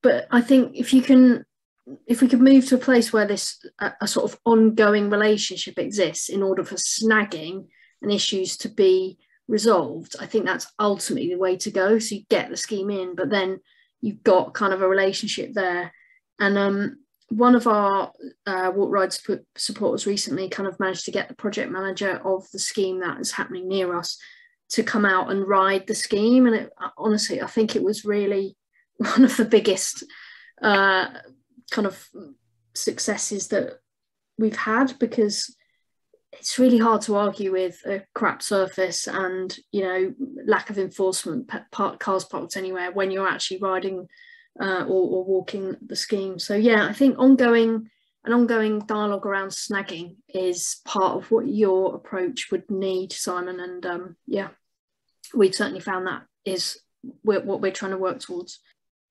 But I think if we could move to a place where a sort of ongoing relationship exists in order for snagging and issues to be resolved, I think that's ultimately the way to go. So you get the scheme in, but then you've got kind of a relationship there. And one of our walk ride supporters recently kind of managed to get the project manager of the scheme that is happening near us to come out and ride the scheme. And honestly, I think it was really one of the biggest kind of successes that we've had, because it's really hard to argue with a crap surface and, lack of enforcement, cars parked anywhere, when you're actually riding or walking the scheme. So yeah, I think an ongoing dialogue around snagging is part of what your approach would need, Simon. And yeah, we've certainly found that is what we're trying to work towards.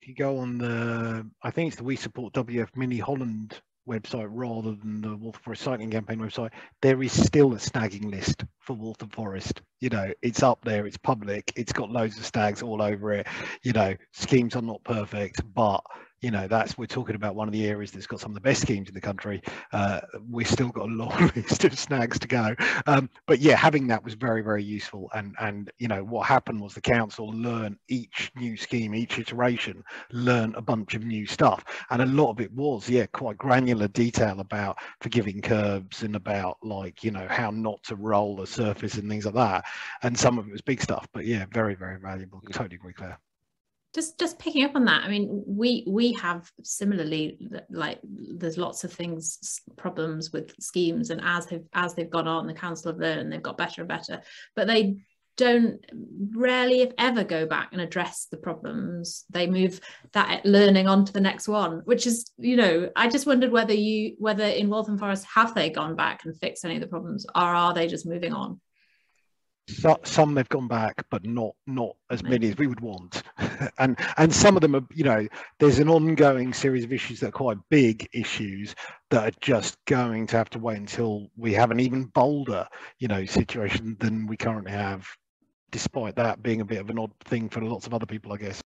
If you go on I think it's the We Support WF Mini Holland website rather than the Waltham Forest Cycling Campaign website, there is still a snagging list for Waltham Forest. It's up there, it's public, it's got loads of snags all over it. Schemes are not perfect, but we're talking about one of the areas that's got some of the best schemes in the country. We've still got a long list of snags to go. But yeah, having that was very, very useful. And what happened was the council learned each new scheme, each iteration, learned a bunch of new stuff. And a lot of it was, quite granular detail about forgiving curbs and about how not to roll a surface and things like that. And some of it was big stuff, but yeah, very, very valuable. Totally agree, Claire. Just picking up on that, I mean, we have similarly, there's lots of problems with schemes, and as they've gone on, the council have learned and they've got better and better, but they don't rarely, if ever, go back and address the problems. They move that learning on to the next one, which is, you know, I just wondered whether in Waltham Forest, have they gone back and fixed any of the problems, or are they just moving on? So, some they've gone back, but not as many as we would want. and some of them are, you know, there's an ongoing series of issues that are quite big issues that are just going to have to wait until we have an even bolder, you know, situation than we currently have, despite that being a bit of an odd thing for lots of other people, I guess.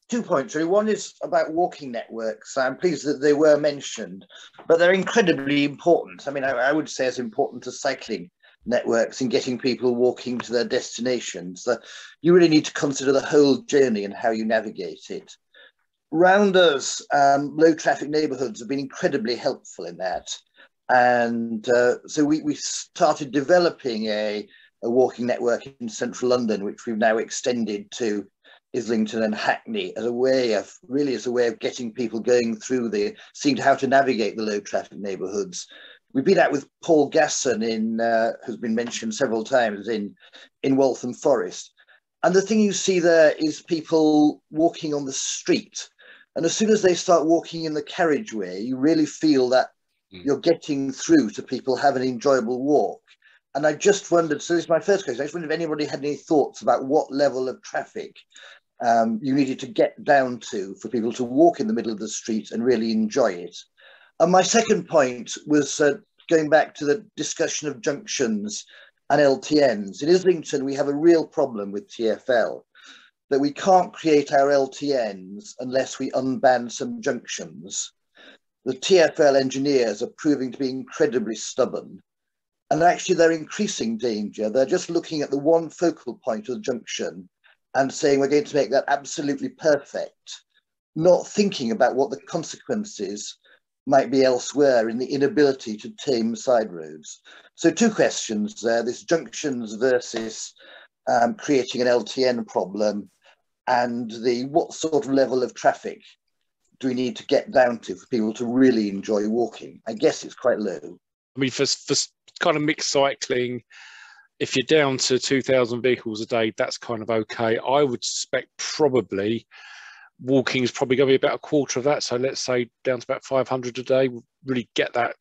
2 points, really. One is about walking networks. I'm pleased that they were mentioned, but they're incredibly important. I mean, I would say as important as cycling networks in getting people walking to their destinations. You really need to consider the whole journey and how you navigate it. Rounders, low traffic neighbourhoods have been incredibly helpful in that. And so we started developing a walking network in central London, which we've now extended to Islington and Hackney as a way of getting people going through seeing how to navigate the low traffic neighbourhoods. We've been out with Paul Gasson who's been mentioned several times in Waltham Forest. And the thing you see there is people walking on the street. And as soon as they start walking in the carriageway, you really feel that you're getting through to people having an enjoyable walk. And I just wondered, so this is my first question, I just wondered if anybody had any thoughts about what level of traffic you needed to get down to for people to walk in the middle of the street and really enjoy it. And my second point was going back to the discussion of junctions and LTNs. In Islington, we have a real problem with TfL, that we can't create our LTNs unless we unban some junctions. The TfL engineers are proving to be incredibly stubborn. And actually, they're increasing danger. They're just looking at the one focal point of the junction and saying we're going to make that absolutely perfect, not thinking about what the consequences might be elsewhere in the inability to tame side roads. So 2 questions there, this junctions versus creating an LTN problem, and what sort of level of traffic do we need to get down to for people to really enjoy walking? I guess it's quite low. I mean, for kind of mixed cycling, if you're down to 2,000 vehicles a day, that's kind of okay. I would suspect probably walking is probably going to be about a quarter of that. So let's say down to about 500 a day, will really get that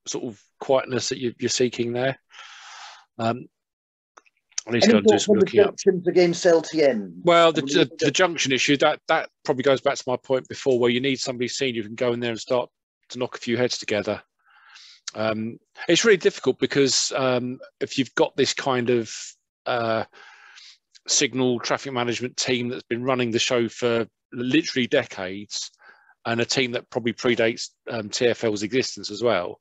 sort of quietness that you're seeking there. I need to go and do some looking up. Against LTN? Well, the junction issue, that probably goes back to my point before, where you need somebody senior who can go in there and start to knock a few heads together. It's really difficult because if you've got this kind of signal traffic management team that's been running the show for literally decades, and a team that probably predates TfL's existence as well,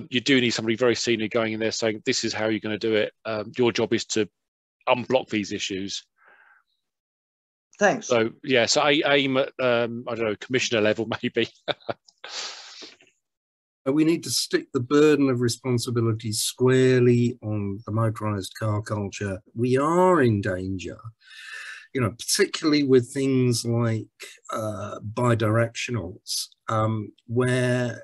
you do need somebody very senior going in there saying, this is how you're going to do it. Your job is to unblock these issues. Thanks. So, yeah, so aim at, I don't know, commissioner level maybe. We need to stick the burden of responsibility squarely on the motorised car culture. We are in danger, you know, particularly with things like bidirectionals, where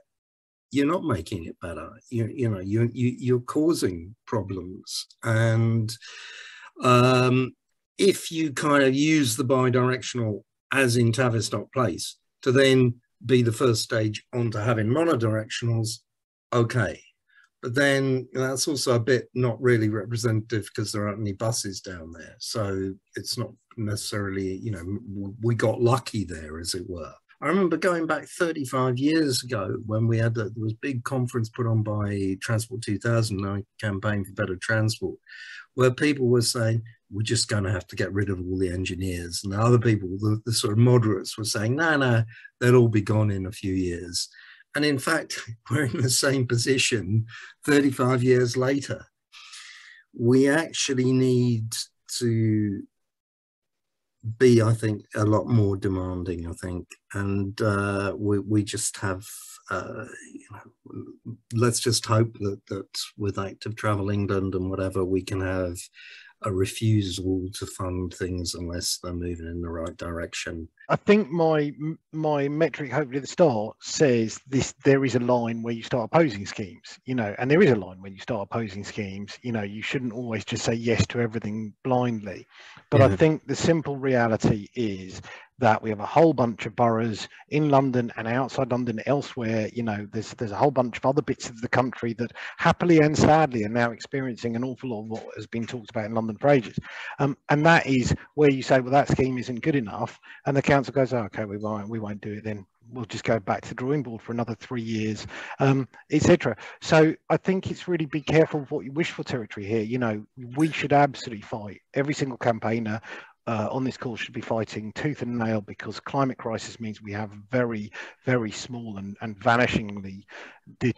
you're not making it better. You're causing problems. And if you kind of use the bidirectional, as in Tavistock Place, to then be the first stage onto having monodirectionals, okay. But then that's also a bit not really representative because there aren't any buses down there. So it's not necessarily, you know, we got lucky there, as it were. I remember going back 35 years ago when we had there was a big conference put on by Transport 2000, our campaign for better transport, where people were saying, we're just going to have to get rid of all the engineers. And other people, the sort of moderates, were saying, no, they'll all be gone in a few years. And in fact, we're in the same position 35 years later. We actually need to be, I think, a lot more demanding, I think. And we just have, let's just hope that with Active Travel England and whatever, we can have a refusal to fund things unless they're moving in the right direction. I think my metric, hopefully at the start, says there is a line where you start opposing schemes, and there is a line when you start opposing schemes. You shouldn't always just say yes to everything blindly. But I think the simple reality is that we have a whole bunch of boroughs in London and outside London elsewhere. There's a whole bunch of other bits of the country that happily and sadly are now experiencing an awful lot of what has been talked about in London for ages. And that is where you say, well, that scheme isn't good enough. And the council goes, oh, okay, we won't do it then. We'll just go back to the drawing board for another 3 years, etc. So I think it's really be careful of what you wish for territory here. We should absolutely fight. Every single campaigner on this call should be fighting tooth and nail, because climate crisis means we have a very, very small and vanishingly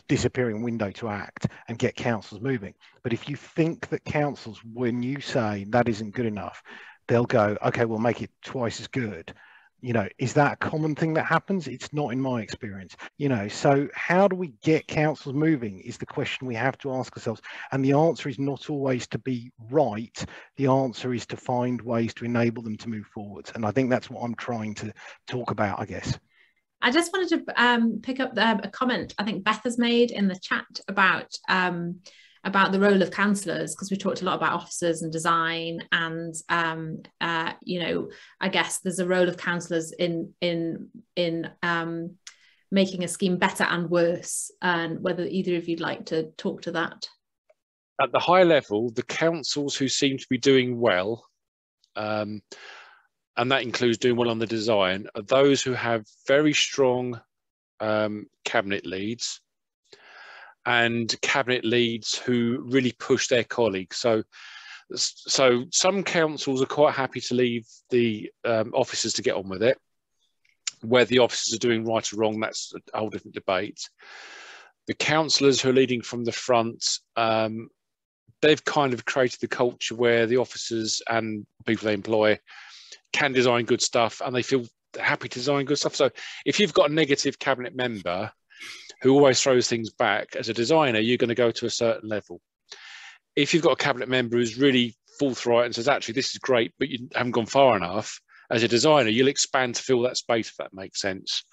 disappearing window to act and get councils moving. But if you think that councils, when you say that isn't good enough, they'll go, okay, we'll make it twice as good. Is that a common thing that happens? It's not in my experience. So how do we get councils moving is the question we have to ask ourselves. And the answer is not always to be right. The answer is to find ways to enable them to move forward. And I think that's what I'm trying to talk about, I guess. I just wanted to pick up a comment I think Beth has made in the chat about the role of councillors, because we talked a lot about officers and design, and I guess there's a role of councillors in making a scheme better and worse, and whether either of you'd like to talk to that. At the high level, the councils who seem to be doing well, and that includes doing well on the design, are those who have very strong cabinet leads, and cabinet leads who really push their colleagues. So some councils are quite happy to leave the officers to get on with it. Where the officers are doing right or wrong, that's a whole different debate. The councillors who are leading from the front, they've kind of created the culture where the officers and people they employ can design good stuff, and they feel happy to design good stuff. So if you've got a negative cabinet member who always throws things back, as a designer, you're going to go to a certain level. If you've got a cabinet member who's really forthright and says, actually, this is great, but you haven't gone far enough, as a designer, you'll expand to fill that space, if that makes sense.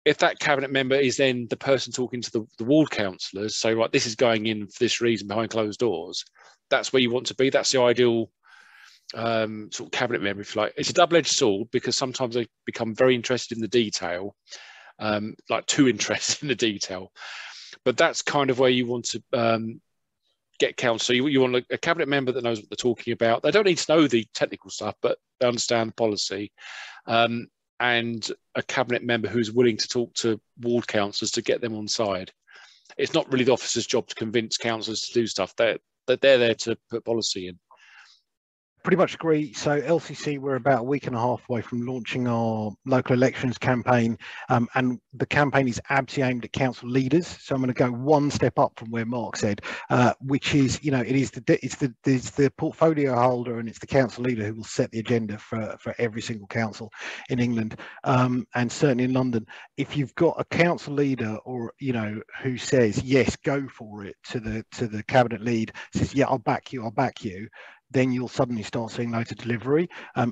If that cabinet member is then the person talking to the ward councillors, so, right, this is going in for this reason behind closed doors, that's where you want to be. That's the ideal sort of cabinet member, if you like. It's a double-edged sword, because sometimes they become very interested in the detail, like too interested in the detail. But that's kind of where you want to get council. So you want a cabinet member that knows what they're talking about. They don't need to know the technical stuff, but they understand the policy. And a cabinet member who's willing to talk to ward councillors to get them on side. It's not really the officer's job to convince councillors to do stuff. They're there to put policy in. Pretty much agree. So LCC, we're about a week and a half away from launching our local elections campaign, and the campaign is absolutely aimed at council leaders. So I'm going to go one step up from where Mark said, which is, it's the portfolio holder and it's the council leader who will set the agenda for every single council in England, and certainly in London. If you've got a council leader or who says yes, go for it, to the cabinet lead, says yeah, I'll back you, then you'll suddenly start seeing loads of delivery.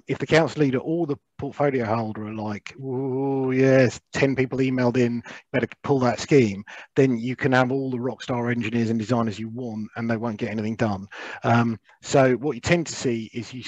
If the council leader or the portfolio holder are like, oh yes, 10 people emailed in, better pull that scheme, then you can have all the rock star engineers and designers you want and they won't get anything done. So what you tend to see is the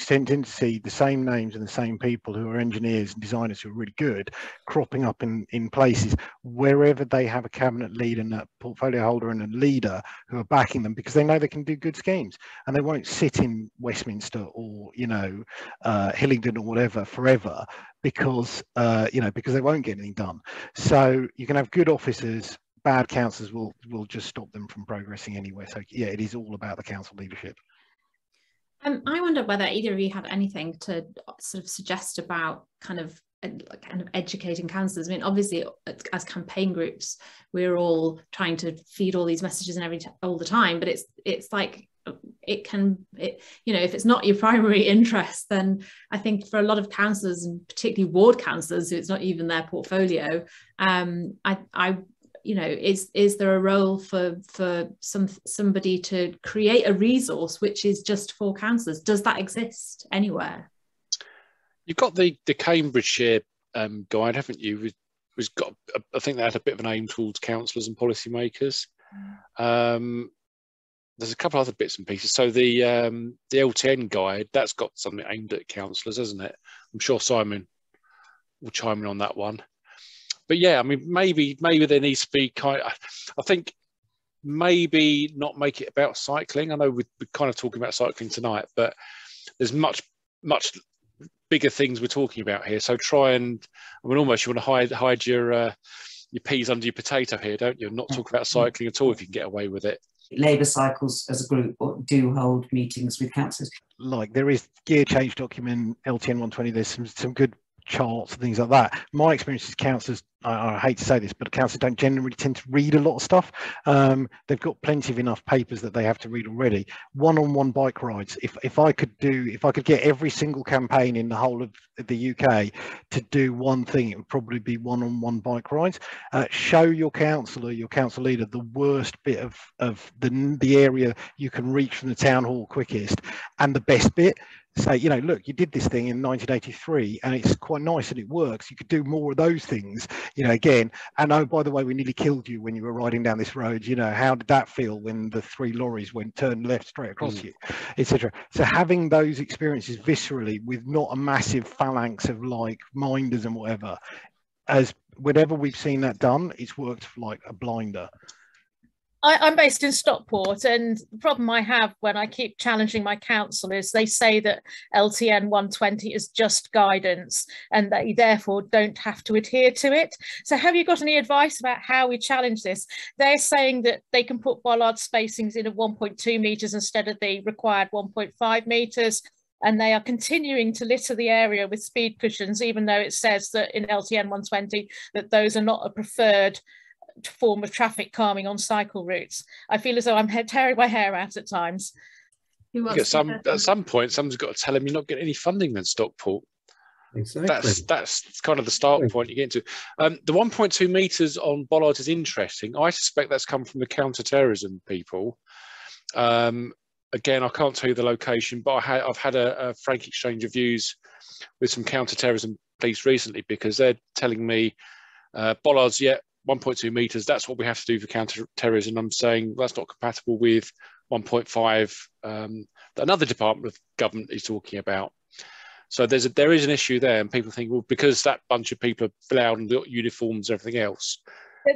same names and the same people who are engineers and designers who are really good cropping up in places wherever they have a cabinet lead and a portfolio holder and a leader who are backing them, because they know they can do good schemes and they won't sit in Westminster or Hillingdon or whatever forever, because they won't get anything done. So you can have good officers, bad councillors will just stop them from progressing anywhere. So yeah, it is all about the council leadership. I wonder whether either of you had anything to sort of suggest about kind of educating councillors. I mean, obviously, as campaign groups, we're all trying to feed all these messages all the time, but it's like if it's not your primary interest, then I think for a lot of councillors, and particularly ward councillors, who it's not even their portfolio, you know, is there a role for somebody to create a resource which is just for councillors? Does that exist anywhere? You've got the Cambridgeshire guide, haven't you? We've got, I think they had a bit of an aim towards councillors and policymakers. There's a couple other bits and pieces. So the LTN guide, that's got something aimed at councillors, hasn't it? I'm sure Simon will chime in on that one. But yeah, I mean, maybe there needs to be I think maybe not make it about cycling. I know we're kind of talking about cycling tonight, but there's much bigger things we're talking about here. So try and, I mean, almost you want to hide your peas under your potato here, don't you? And not talk about cycling at all if you can get away with it. Labour Cycles as a group do hold meetings with councillors. Like there is gear change document, LTN 120, there's some good charts and things like that. My experience is councillors, I hate to say this, but councillors don't generally tend to read a lot of stuff. They've got plenty of enough papers that they have to read already. One-on-one bike rides. If I could get every single campaign in the whole of the UK to do one thing, it would probably be one-on-one bike rides. Show your councillor, your council leader, the worst bit of the area you can reach from the town hall quickest, and the best bit. Say, you know, look, you did this thing in 1983 and it's quite nice and it works. You could do more of those things, you know, again. And oh, by the way, we nearly killed you when you were riding down this road. You know, how did that feel when the 3 lorries turned left straight across you, etc. So having those experiences viscerally with not a massive phalanx of like minders and whatever, as whenever we've seen that done, it's worked like a blinder. I'm based in Stockport, and the problem I have when I keep challenging my council is they say that LTN 120 is just guidance and that you therefore don't have to adhere to it. So have you got any advice about how we challenge this? They're saying that they can put bollard spacings in at 1.2 metres instead of the required 1.5 metres. And they are continuing to litter the area with speed cushions, even though it says that in LTN 120 that those are not a preferred form of traffic calming on cycle routes. I feel as though I'm tearing my hair out at times. At some point, someone's got to tell them you're not getting any funding then, Stockport. Exactly. That's kind of the start point you get into. The 1.2 metres on bollards is interesting. I suspect that's come from the counter-terrorism people. Again, I can't tell you the location, but I've had a frank exchange of views with some counter-terrorism police recently, because they're telling me bollards, 1.2 metres, that's what we have to do for counter-terrorism. I'm saying that's not compatible with 1.5 that another department of government is talking about. So there is an issue there, and people think, well, because that bunch of people are loud and got uniforms and everything else,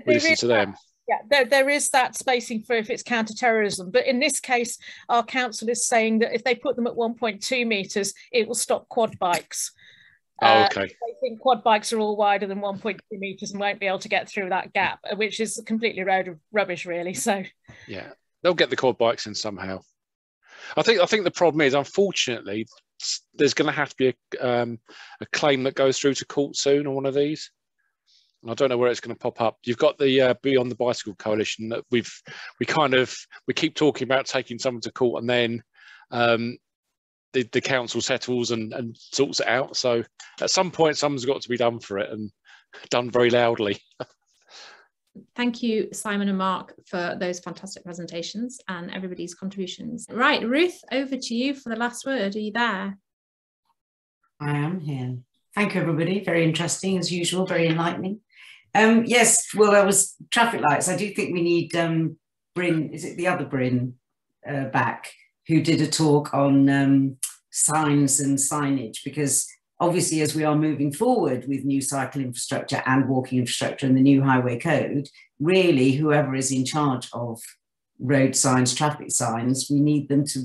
we listen to them. Yeah, there is that spacing for if it's counter-terrorism. But in this case, our council is saying that if they put them at 1.2 metres, it will stop quad bikes. Okay. They think quad bikes are all wider than 1.2 metres and won't be able to get through that gap, which is completely rubbish, really. So yeah, they'll get the quad bikes in somehow. I think the problem is, unfortunately, there's going to have to be a claim that goes through to court soon on one of these. And I don't know where it's going to pop up. You've got the Beyond the Bicycle Coalition that we keep talking about taking someone to court, and then the council settles and sorts it out. So at some point, something's got to be done for it, and done very loudly. Thank you, Simon and Mark, for those fantastic presentations and everybody's contributions. Right, Ruth, over to you for the last word. Are you there? I am here. Thank you, everybody. Very interesting, as usual, very enlightening. Yes, well, there was traffic lights. I do think we need Bryn, is it the other Bryn back, who did a talk on signs and signage, because obviously as we are moving forward with new cycle infrastructure and walking infrastructure and the new highway code, really whoever is in charge of road signs, traffic signs, we need them to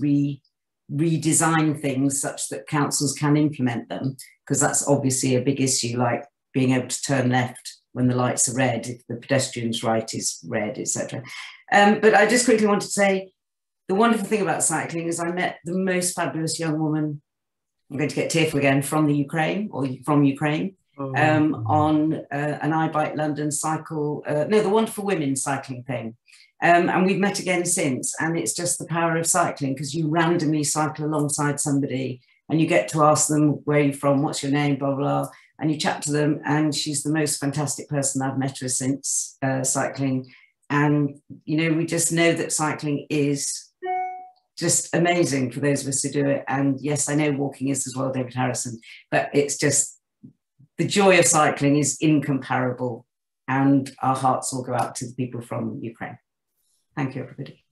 redesign things such that councils can implement them, because that's obviously a big issue, like being able to turn left when the lights are red, if the pedestrian's right is red, etc. But I just quickly want to say, the wonderful thing about cycling is I met the most fabulous young woman, I'm going to get tearful again, from the Ukraine, or from Ukraine, on an I Bike London cycle, the Wonderful Women cycling thing. And we've met again since, and it's just the power of cycling, because you randomly cycle alongside somebody and you get to ask them, where are you from, what's your name, blah, blah, blah, and you chat to them, and she's the most fantastic person. I've met her since cycling. And, you know, we just know that cycling is just amazing for those of us who do it. And yes, I know walking is as well, David Harrison, but it's just, the joy of cycling is incomparable. And our hearts will go out to the people from Ukraine. Thank you, everybody.